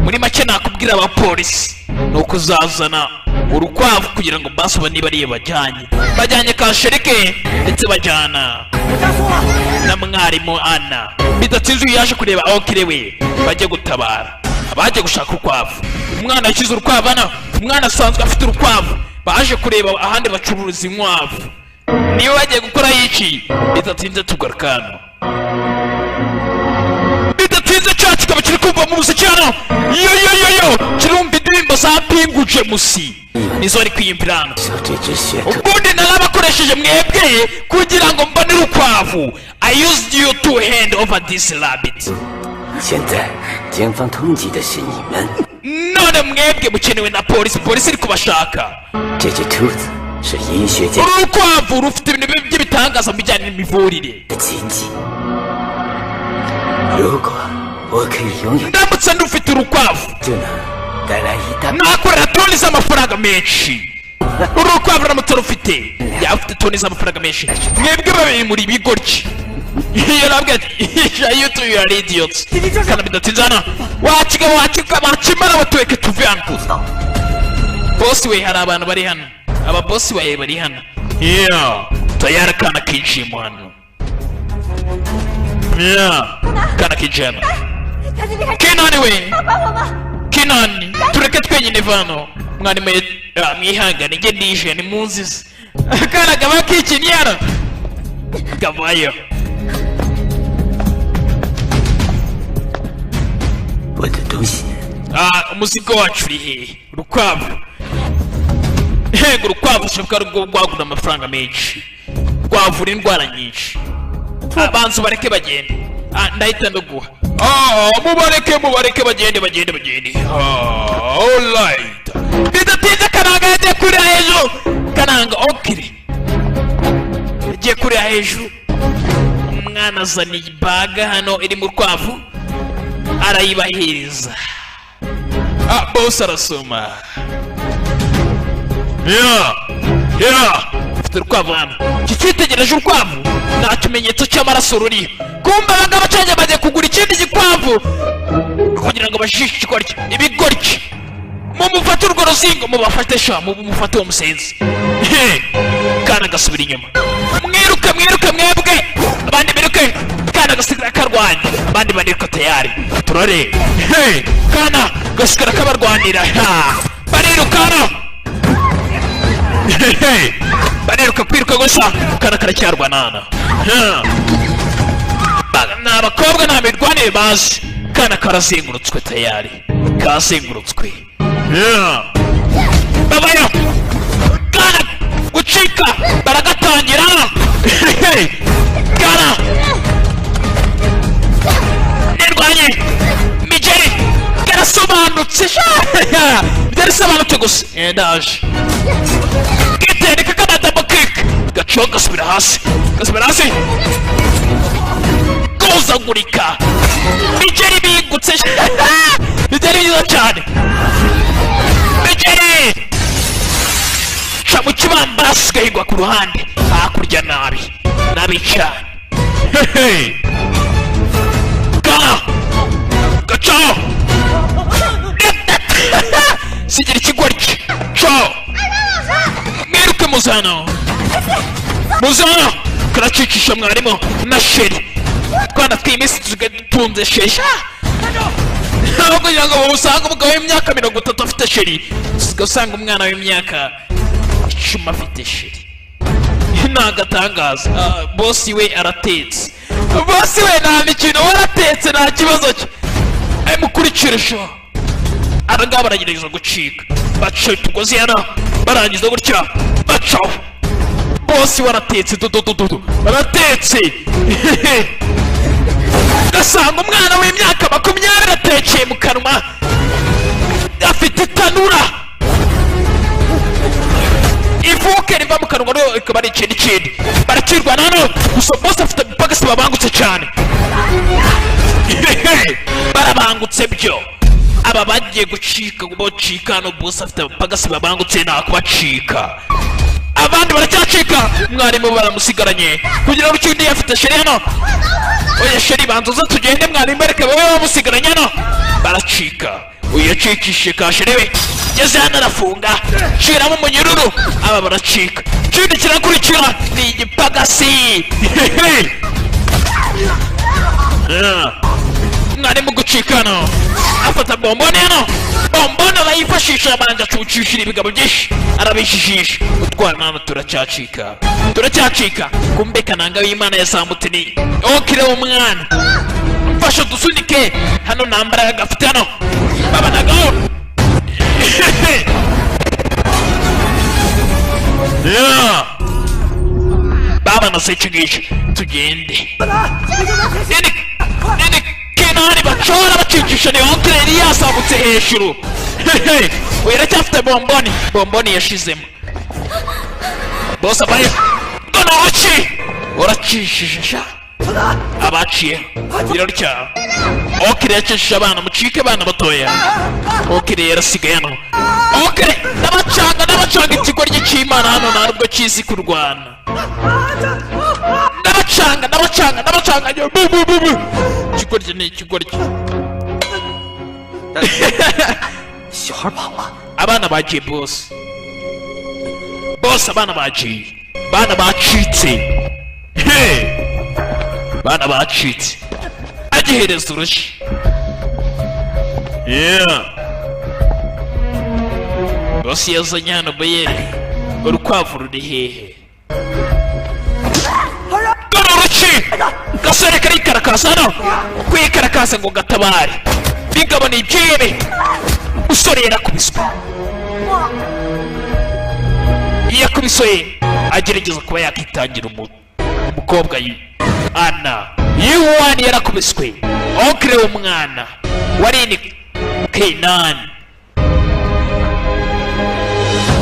muri make nakubwira abapolisi ni ukuzazana urukwavu kugira ngo basi uba niba ariyo bajyanye kasherike ndetse bajyana na mwarimu ana bidatsinze uyu yaje kureba aho kirewe bajye gutabara abajya gushaka urukwavu umwana yashyize urukwavu hano umwana asanzwe afite urukwavu baje kureba ahandi bacururiza inkwavu niba bagiye gukora iki bidatinze tugaruka hano bidatinze cya kikaba kiri kumva mu muziki hano yo kirumva indirimbo za pingu jemusi nizo ari kwiyumvira hano ubundi narabakoresheje mwebwe kugira ngo mbone urukwavu I used you to hand over this rabbit 现在警方通缉的是你们， none mwebwe mukenewe na polisi iri kubashaka 这只兔子是医学界 urukwavu rufite ibintu by'ibitangaza mu bijyanye n'imivurire 的奇迹。如果我可以拥有， ndamutse ndufite urukwavu 就能带来一大 nakorera toni z'amafaranga menshi urukwavu ramutse rufite yaba ufite toni z'amafaranga menshi mwebwe babiri muri bigoryi iyo nabwiye ati you two you are idiots kana bidatinze hano wakimara batuweke tuve hano bosi we hari abantu bari hano ababosi bawe bari hano tayari akana kinjiyemo hano kana kinjiye hano kinani we kinani tureke twenyine vano mwari mwihangane nge nije ni munzize akana kaba kikinyara kavayo 我的东西 umuzigo wacu uri hehe urukwavu hego urukwavu ushobora rwagura amafaranga menshi rwavura indwara nyinshi abanza ubareke bagende ndahita ndaguha mubareke bagende alright bidatinze kananga yagiye kurira hejuru kananga okire yagiye kurira hejuru umwana azaniye ibaga hano iri mu rukwavu arayibahiriza bose arasoma ufite urukwavu hano kikitegereje urukwavu nta kimenyetso cy'amaraso ruriho kumbe abangaba cyane bagiye kugura ikindi gikwavu kugira ngo bajishe ikikoryo ibigoryi mumufate urwo ruzingo mubafate sha mumufate uwo musenzi kana gasubira inyuma mwiruke mwebwe abandi biruke kana gasigara karwanya abandi bariruka tayari turare kana gasigara kabarwanira barirukana bariruka kwiruka gusa kana karacyarwanana ni abakobwa nta mirwanire bazi kana karazengurutswe tayari kazengurutswe babayo kana gucika baragatangira kana nirwanye mijeri karasobanutse byarisobanutse gusa ndaje gitende kakana double kick gacoka gasubira hasi gozagurika mijeri bigutse bijeri byiza cyane mijeri ca mu kibambasi gahigwa ku ruhande hakurya nabi cyane gacaho sigira ikigoryi caho mwiruke muzano karacicisha mwarimu na sheri twana tw'iminsi tusigaye dutunze sheri aho kugira ngo usanga umugabo w'imyaka 30 afite sheri usigaye usanga umwana w'imyaka 10 afite sheri ntagatangaza bosi we aratetse bosi we nta mikino waratetse nta kibazo cye mukurikire sho abangaba baragerageza gucika baca utugozi hano barangiza gutya bacaho bosi waratetse baratetse gasanga umwana w'imyaka 20 atekeye mu kanwa afite itanura ivuke riva mu kanwa rero ikaba ari ikindi barakirwana hano gusa bosi afite impagasi babangutse cyane barabangutse byo aba bagiye gucika bocika no bosi afite impagasi babangutse nta kubacika abandi baracyacika mwarimu baramusigaranye kugira ngo ikindi yafite sheri hano oya sheri banzuza tugende mwarimu bareke babe bamusigaranye hano baracika uyacikishije ka sheri we ngeze hano arafunga shiramo umunyururu aba baracika ikindi kirakurikira ni igipagasi mwarimu gucika hano afata bombone hano bombone arayifashisha abanje acucishira ibigabo byinshi arabishishisha utwana hano turacyacika kumbe kananga w'Imana yasambutse ni okire umwana mfasha dusunike hano nambara gafite hano babanagaho baba nasechigisha tugende nini kinani bachora bacikisha ni okire yari yasambutse hejuru weracyafite bomboni yashizemo bosa baye gonochi uracishije sha abaciye birori cyawe okire yacishije abana mucike abana batoya okire yarasigaye hano okire ndabacanga ikigoryi cy'Imana hano ntabwo kizi kurwana ndabacanga ikigoryi ni ikigoryi abana bagiye boss abana bagiye bana bacitse bana bacitse agihereza urushyi bose yazanye hano bayeri urukwavu ruri hehe dore uruki gasore karikarakasa hano kwikarakasa ngo gatabare bigabana ibyebe usore yarakubiswe yakubiswe agerageza kuba yakitangira umukobwa Ana yuwani yarakubiswe okre umwana warini Kenan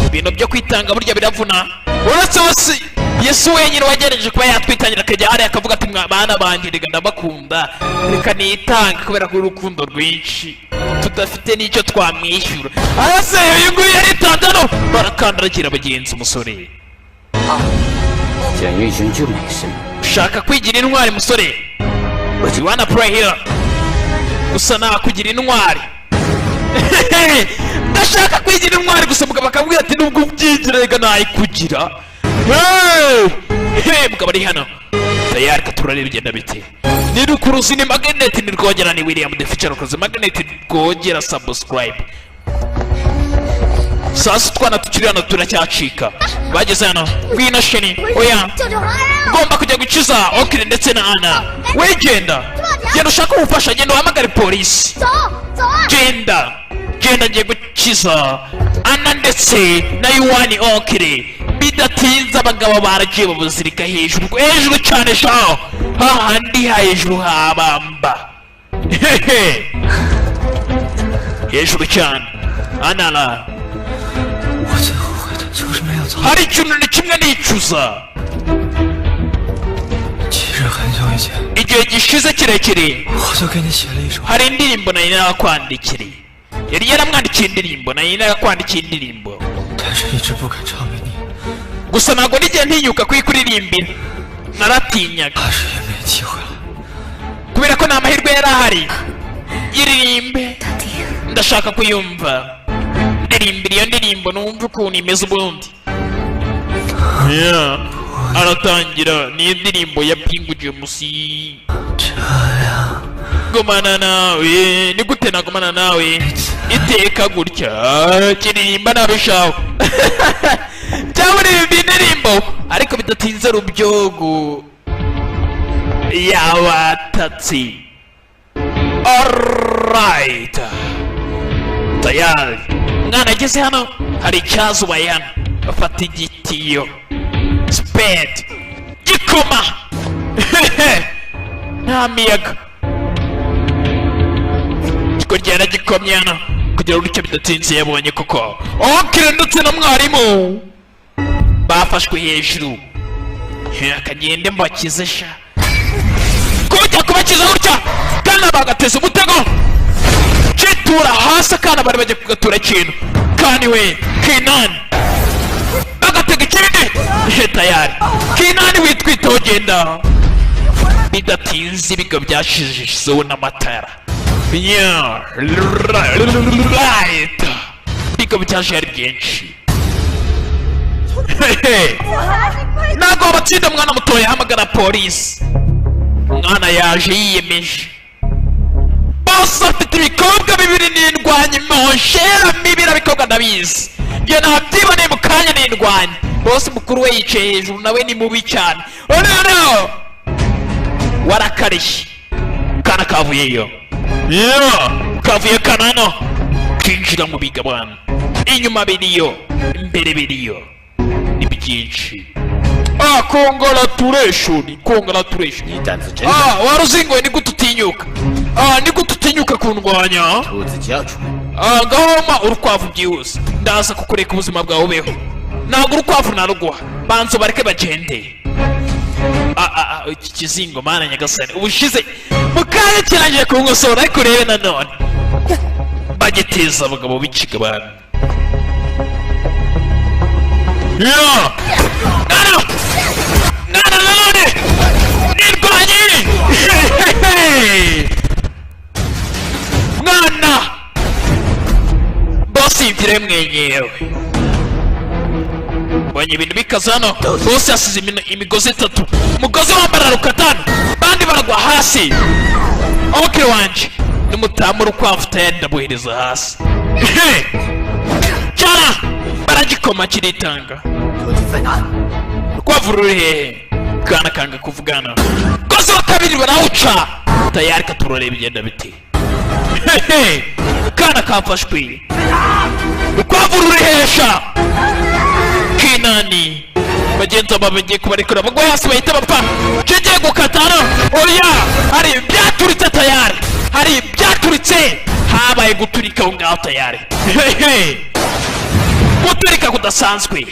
ibintu byo kwitanga burya biravuna uretse wose Yesu wenyine wagerageje kuba yatwitangira akajya hariya akavuga ati bana banjye reka ndabakunda reka nitanga kubera ko urukundo rwinshi tudafite n'icyo twamwishyura arase uyu nguyu yaritanze hano barakandagira bagenzi umusore ushaka kwigira intwari musore you wanna pray here gusa nakugira intwari ndashaka kwigira intwari gusa mugabo akambwira ati nubwo ubyigira reka nayikugira mugabo ari hano tayari katurareba bigenda bite nirukuruzi ni magnet nirwogera ni William the Future kuruzi magnet rwogera subscribe sasa twana tukiri hano turacyacika bageze hano ngwino sheni oya ngomba kujya gukiza okire ndetse na Ana wegenda genda ushaka ubufasha genda uhamagare polisi genda ngiye gukiza Ana ndetse na yuwani okire bidatinze abagabo baragiye babuzirika hejuru cyane shaho hahandi hejuru habamba hejuru cyane Anala hari ikintu ni kimwe nicuza igihe gishize kirekire hari indirimbo nari narakwandikiriye yari yaramwandikiye indirimbo nari narakwandikiye indirimbo gusa ntabwo n'igihe ntinyuka kuyikuririmbira naratinyaga kubera ko nta mahirwe yari ahari iririmbe ndashaka kuyumva ndirimbira iyo ndirimbo numva ukuntu imeze ubundi aratangira ni indirimbo ya Pingu James gumana nawe ni gute nagumana nawe iteka gutya kiririmba nabishaho cyangwa ni indirimbo ariko bidatinze rubyogo yabatatsi alright tayari mwana ageze hano hari icyazo ubaye hano afata igitiyo spade gikoma nta miyaga kiko ryara gikomye hano kugira urucyo bidatinze yabonye koko okire ndetse na mwarimu bafashwe hejuru akagende mbakize sha kujya kubakiza gutya kana bagateza umutego citura hasi kana bari bagiye kugatura ikintu kandi we Kenan bagatega ikindi tayari Kenan witwitaho genda bidatinze ibigo byashijeho n'amatara right ibigo byaje ari byinshi ntabwo batsinda mwana mutoya hamagara polisi mwana yaje yiyemeje bose afite ibikobwa bibiri n'indwanyi monshera mibira bikobwa ndabizi iyo nabyiboneye mu kanya n'indwanyi bose mukuru we yicaye hejuru nawe ni mubi cyane no warakarishye kana kavuyeyo kavuye kanano kinjira mu bigabana inyuma biriyo imbere biriyo ni byinshi congratulations waruzingoye ni gute utinyuka ni gute utinyuka kundwanya ngahoma urukwavu byihuse ndaza kukureka ubuzima bwawe ubeho ntabwo urukwavu naruguha banza bareke bagende iki kizingo mana nyagasani ubushize mukanya kirangiye kunkosora ariko urebe nanone bagiteza abagabo b'ikigabana nanone nirwanyi mwana bose yibwire mwenyewe mbonye ibintu bikaze hano bose yasize imigozi itatu umugozi wambara rukatano bandi baragwa hasi okire wanje nimutamu urukwavu tayari ndabuhereza hasi cyara baragikoma kiritanga. Urukwavu ruri hehe? Kana kanga kuvugana. Kozi wa kabiri barawuca. Tayari katurore bigenda biti. Kana kafashwe. Urukwavu ruri hesha. Kinani bagenza babagiye kubarekura bagwa hasi bahita bapfa. Kigiye gukatana. Oya hari byaturitse tayari. Hari byaturitse. Habaye guturika ngaho tayari. Guturika kudasanzwe.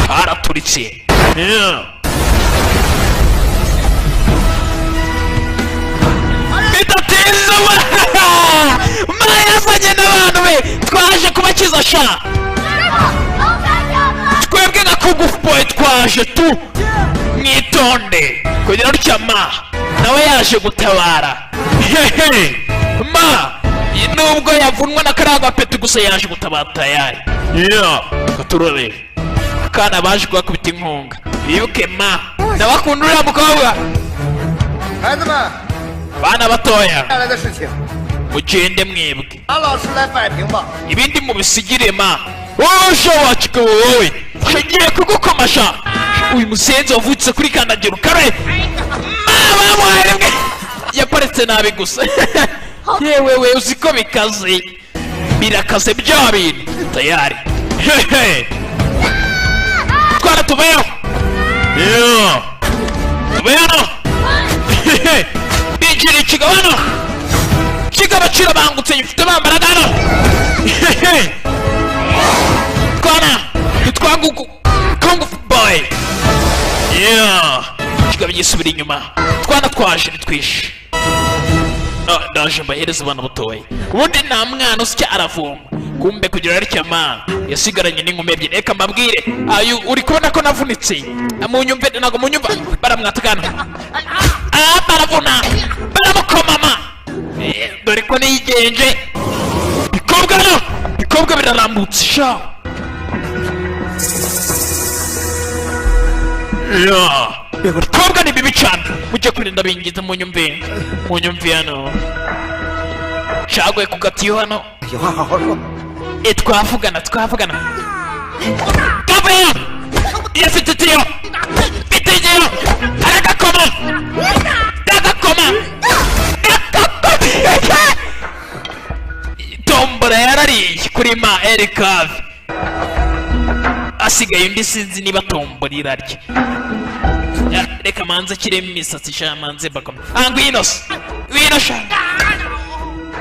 Haraturitse. Bidateza yazanye n'abantu be twaje kubakiza sha. Twebwe nka kugufu boy twaje tu mwitonde kugira rucyama nawe yaje gutabara. Ma nubwo yavunwa na karaga peti gusa yaje gutabara tayari. Katurore kana baje kubakubita inkunga. Bibuke ma ndabakunda uriya mukobwa. Bana batoya mugende mwebwe ibindi mubisigire ma. Wowe kigabo wowe shagiye kugukomasha. Uyu musenzi wavutse kuri kandagira ukare bamuhaye yaparetse nabi gusa. Yewe we uziko bikaze birakaze bya bintu tayari. Twara tubeyo tubeyo no. Injiri kigabano kigabacira bangutse yifite bambaraga no. Twana twanguku kongo boy. Kigabo gisubira inyuma. Twana twaje nitwishe. Ndaje mbahereza abana batoye. Ubundi nta mwana usya aravoma. Kumbe kugira ryama yasigaranye n'inkume ebyiri. Reka mbabwire ayu uri kubona ko navunitse. Munyumve nago munyumva baramwatakana. Baravuna baramukomama. Dore ko nigenje. Bikobwa birarambutse sha. Bikobwa ni bibi cyane. Mujye kurinda bingiza munyumve hano. Shagwe kugatiyo hano. Twavugana. Kabeyo! Yafite tiyo! Bitigiyo! Aragakoma! Tombora yarariye kuri ma Erikavi. Asigaye undi sinzi niba tombora irarya. Reka manze kiremo imisatsi sha manze bakoma. Ngwino sha.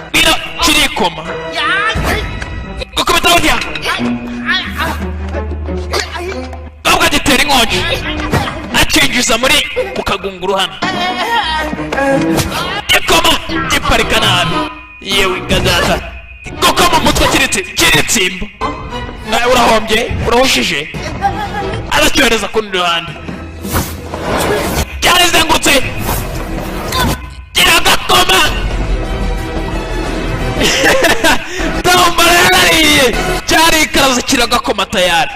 Ngwino kirikoma. Gukubita burya. Gabwa gitera inkonji. Acinjiza muri mukagunguru hano. Ikoma giparika nabi. Yewe ngadaza. Gukoma mutwe kiritsimba. Urahombye, urahushije. Aracyohereza kundi ruhande. Cyarezengurutse. Kiragakoma. Tombora yarariye. Cyari ikaraza kiragakoma tayari.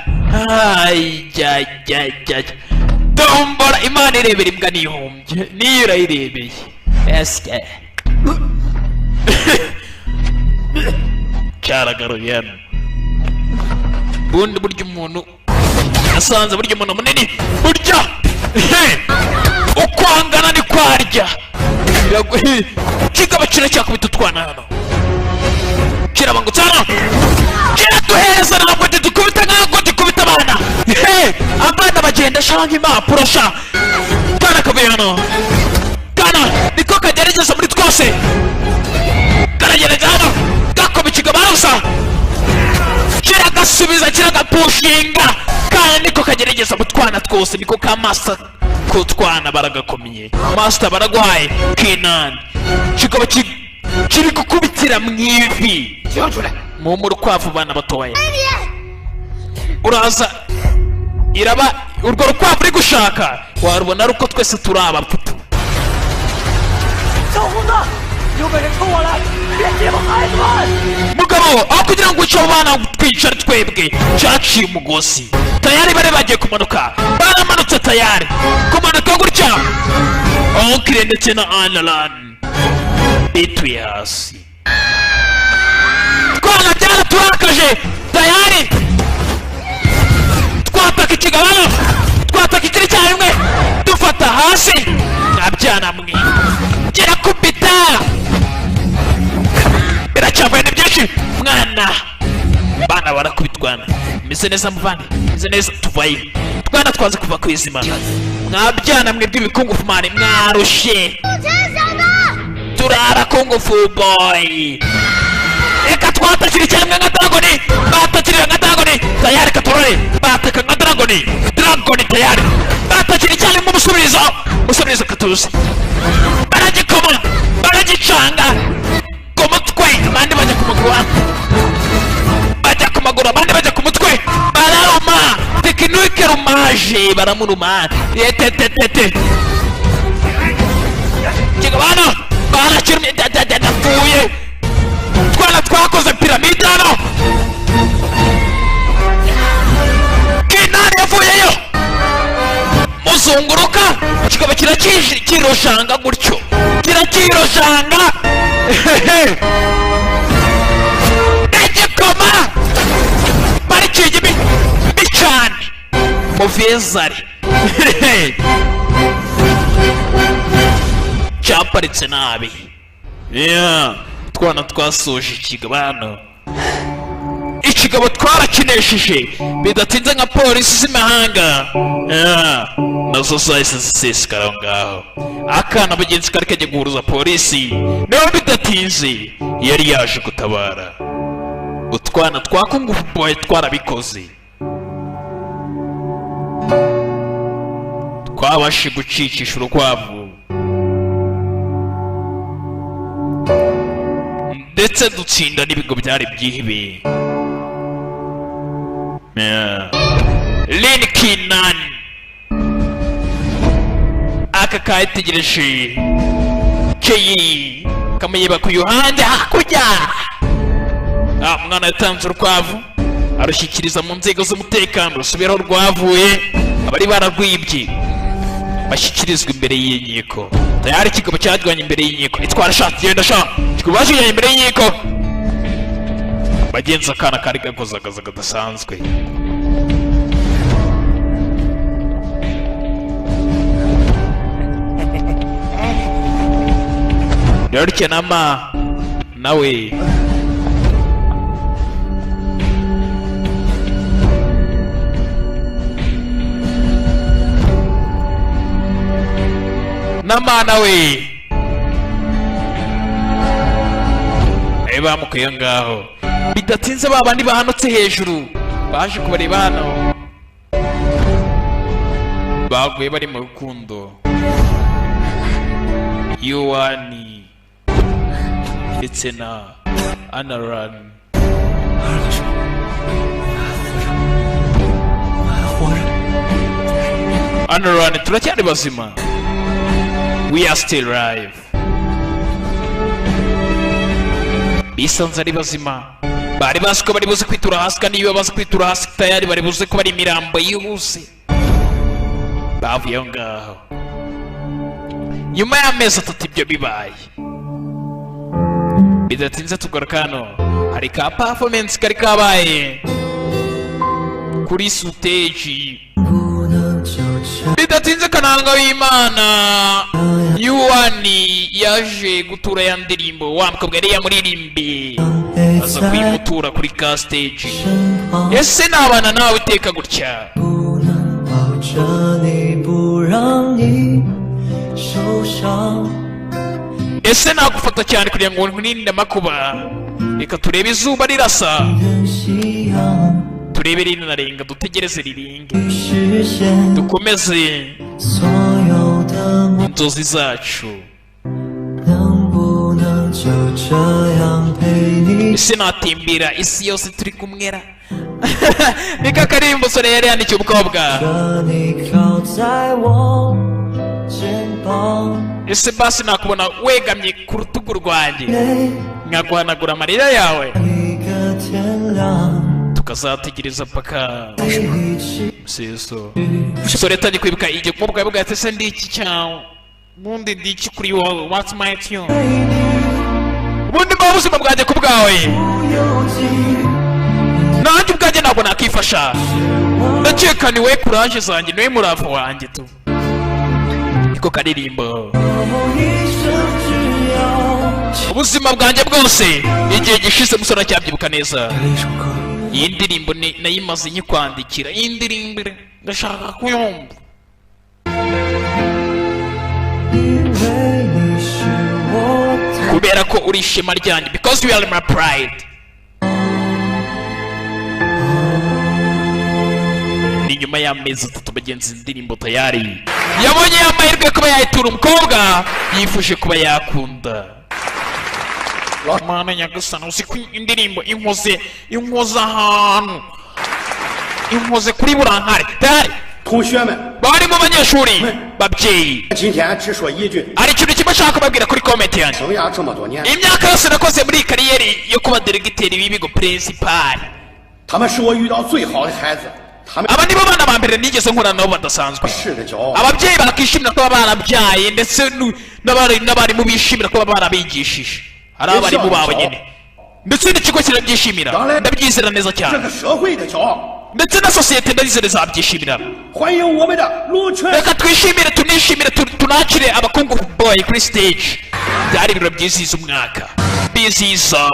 Tombora Imana irebera imbwa nihombye. Niyo irayirebeye. Eske. Cyaragaruye hano. Bundi burya umuntu asanze burya umuntu munini burya ukwangana ni kwarya. Kigaba cyakubita utwana hano. Kirabangutse hano. Kiraduheza ntabwo dukubita ntabwo dukubita abana. Abana bagenda shanga impapuro sha. Kana kavuye hano. Kana niko kagerageza muri twose. Karagerageza hano. Gakoma ikigabarusa. Kiragasubiza kiragapushinga. Kana niko kagerageza mu twana twose. Niko ka master ko twana baragakomye. Master baragwaye. Kinani kigaba kiri gukubitira mu ivi. Mu rukwavu bana batoya. Uraza iraba urwo rukwavu uri gushaka warubona ruko twese turaba pupu. Mugabo aho kugira ngo uce abana twicara twebwe cyaciye umugozi. Tayari bare bagiye kumanuka. Baramanutse tayari. Kumanuka gutya. Onkire ndetse na Analan. Bituye hasi. kwanga byaraturakaje tayari twataka ikigabano twataka ikiri cyarimwe dufata hasi nabyana mwe kirakubita biracyavuye ni byinshi mwana bana barakubitwana meze neza muvane meze neza tuvayo twana twaze kuva ku izima mwabyana mwe by'ibikungufu mani mwarushe turara kungufu boy reka twatakira icyarimwe nka dragoni batakirira nka dragoni tayari katurore bataka nka dragoni tayari batakira icyarimwe umusubirizo katuzi baragikoma baragicanga ku mutwe abandi bajya ku maguru bajya ku maguru abandi bajya ku mutwe bararuma tekinike rumaje baramuruma yetetetete kigabano barakirumye dapfuye twana twakoze piramide hano kinani yavuyeyo muzunguruka kikaba kirakiroshanga gutyo kirakiroshanga igikoma barikiye bicane muvezari cyaparitse nabi twana twasoje ikigabano ikigabo twarakinesheje bidatinze nka polisi z'imahanga nazo zahise zisesekara aho ngaho akana bagenzi kari kajya guhuruza polisi nawe bidatinze yari yaje gutabara utwana twakungufu boy twarabikoze twabashe gucikisha urukwavu ndetse dutsinda n'ibigo byari byihebeye Linkinan aka kayitegereje keyi kamuyiba ku yuhande hakurya mwana yatanze urukwavu arushyikiriza mu nzego z'umutekano rusubiraho rwavuye abari baragwibye bashyikirizwa imbere y'inkiko tayari ikigabo cyajyanye imbere y'inkiko itwara shati genda sha kikaba bajyanye imbere y'inkiko bagenza akana kari gakoze akazi kadasanzwe yorke nama nawe namana we bamukuye ngaho bidatinze babandi bahanutse hejuru baje kubareba hano baguye bari mu rukundo Yohani ndetse na Anaran Anaran turacyari bazima. We are still alive. Bisanze ari bazima. Bari bazi ko bari buze kwitura hasi kandi iyo bazi kwitura hasi tayari bari buze ko bari imirambo yihuse. Bavuye aho ngaho. Nyuma y'amezi 3 ibyo bibaye. Bidatinze tugaruka hano. Hari ka performance kari kabaye kuri stage. Bidatinze kananga w'Imana Yohani yaje gutura ya ndirimbo wa mukobwa yari yamuririmbe aza kwimutura kuri ka stage. Ese nabana nawe iteka gutya ese nagufata cyane kugira ngo nkurinde amakuba. Reka turebe izuba rirasa turebe rinarenga dutegereze riringe dukomeze inzozi zacu. Ese natimbira isi yose turi kumwera nika karimbo sore yari yandikiye umukobwa. Ese basi nakubona wegamye ku rutugu rwanjye nkaguhanagura amarira yawe tukazategereza paka museso. Sore tani kwibuka igihe umukobwa yavuga ati ese ndi iki cyawe mundi ndi iki kuri wowe, what's my tune. ubundi mba ubuzima bwanjye ku bwawe nanjye ubwanjye ntabwo nakifasha ndakeka ni we kuraje zanjye niwe murava wanjye tu niko karirimbo ubuzima bwanjye bwose igihe gishize musore acyabyibuka neza iyi ndirimbo nayimaze nyikwandikira iyi ndirimbo ndashaka kuyumva kubera ko uri ishema ryanjye because you are my pride ni nyuma y'amezi 3 bagenzi indirimbo tayari yabonye amahirwe kuba yayitura umukobwa yifuje kuba yakunda Mana nyagasani uzi ko indirimbo inkoze ahantu inkoze kuri burankare tayari 同学们 bari mu banyeshuri babyeyi 今天只说一句 hari ikintu kimwe nshaka kubabwira kuri comment yanjye 生涯这么多年 imyaka yose nakoze muri kariyeri yo kuba delegiteri w'ibigo principal 他们是我遇到最好的孩子 他们 aba nibo bana ba mbere nigeze nkorana nabo badasanzwe 是的骄傲 ababyeyi bakishimira kuba barabyaye ndetse n'abarimu bishimira kuba barabigishije hari abarimu babo nyine ndetse n'ikigo kirabyishimira ndabyizera neza 这 cyane 个社会的骄傲 ndetse na sosiyete ndazizera zabyishimira 欢迎我们的陆泉 reka twishimire tunishimire tunakire abakungu boy kuri stage byari ibiro byizihiza umwaka bizihiza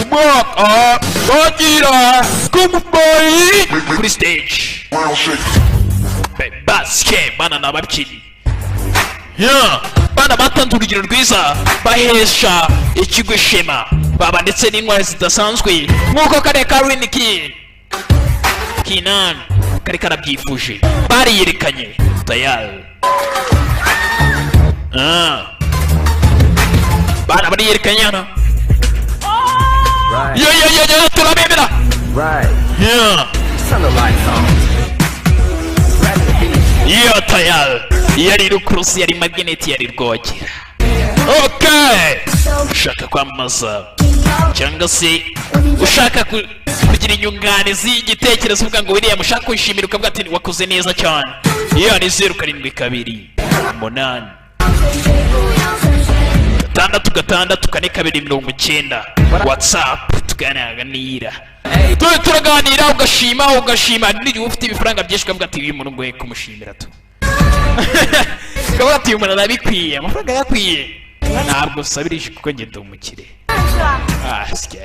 umwaka bagira kungu boy kuri stage basike bana n'ababyinnyi bana batanze urugero rwiza bahesha ikigo ishema baba ndetse n'intwari zidasanzwe nk'uko kare ka Winnie Kinan kari karabyifuje bariyerekanye tayari bariyerekanye hano yo turabemera yo tayari yari rukurusi yari magneti yari rwogera ushaka kwamamaza cyangwa se ushaka kugira inyunganizi y'igitekerezo uvuga ngo William ushaka kwishimira ukavuga ati wakoze neza cyane iyo ni 072 8 6 WhatsApp tuganira turaganira ugashima n'igihe ufite ibifaranga byinshi ukavuga ati uyu muntu ngoye kumushimira tu ukavuga ati uyu muntu arabikwiye amafaranga yakwiye ntabwo usabirije kuko ngenda umukire sike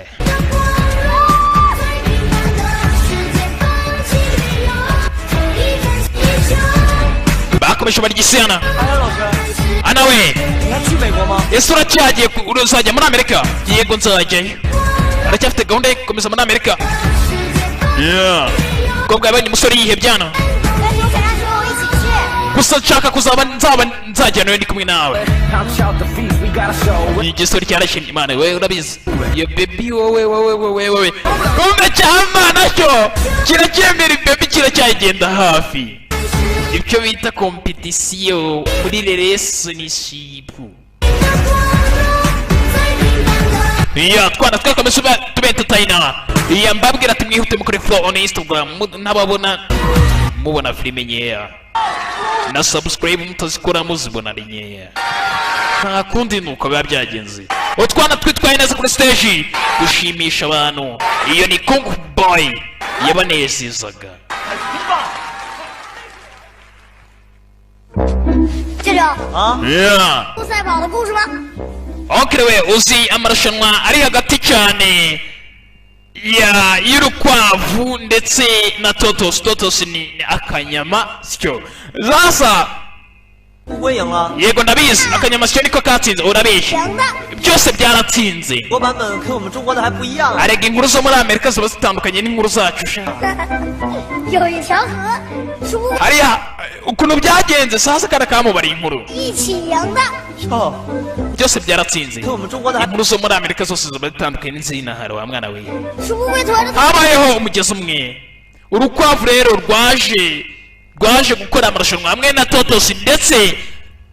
bakomeje barigisiana ana we ese uracyagiye uzajya muri Amerika yego nzajyayo aracyafite gahunda yo gukomeza muri Amerika kobwa yabonye umusore yihebyana gusa nshaka kuzaba nzajya nawe ndi kumwe nawe igisore cyarashimye imana we urabizi iyo baby wowe kumbe cyamana cyo kiracyemera baby kiracyagenda hafi ibyo bita competition muri relationship twana twakomeza tubentataina mbabwira ati mwihute mukore follow on Instagram nababona mubona filime nyeya na subscribe mutazikora muzibona ari nyeya nta kundi nuko biba byagenze utwana twitwaye neza kuri stage dushimisha abantu iyo ni Kung Boy yabanezezaga 这里赛跑的故事吗？ we uzi amarushanwa ari hagati cyane y'urukwavu ndetse na totos ni akanyama sicyo sasa yego ndabizi akanyama sicyo niko katsinze urabeshya byose byaratsinze arega inkuru zo muri Amerika ziba zitandukanye n'inkuru zacu hariya ukuntu byagenze sasa kada kamubari inkuru byose byaratsinze inkuru zo muri Amerika zose ziba zitandukanye n'izina hari wa mwana we habayeho umugezi umwe urukwavu rero rwaje gukora amarushanwa hamwe na totos ndetse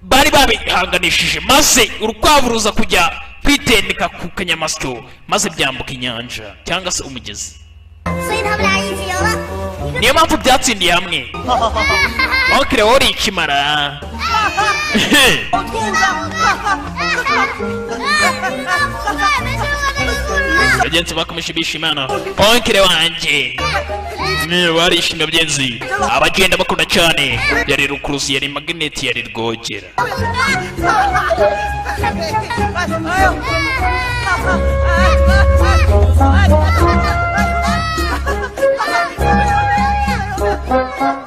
bari babihanganishije maze urukwavu ruza kujya kwitendeka ku kanyamasyo maze byambuka inyanja cyangwa se umugezi niyo mpamvu byatsindiye hamwe onkire wowe uri ikimara bagenzi bakomeje bishimana onkire wanjye barishimye bagenzi abagenda bakunda cyane yari rukuruzi yari magneti yari rwogera Thank you.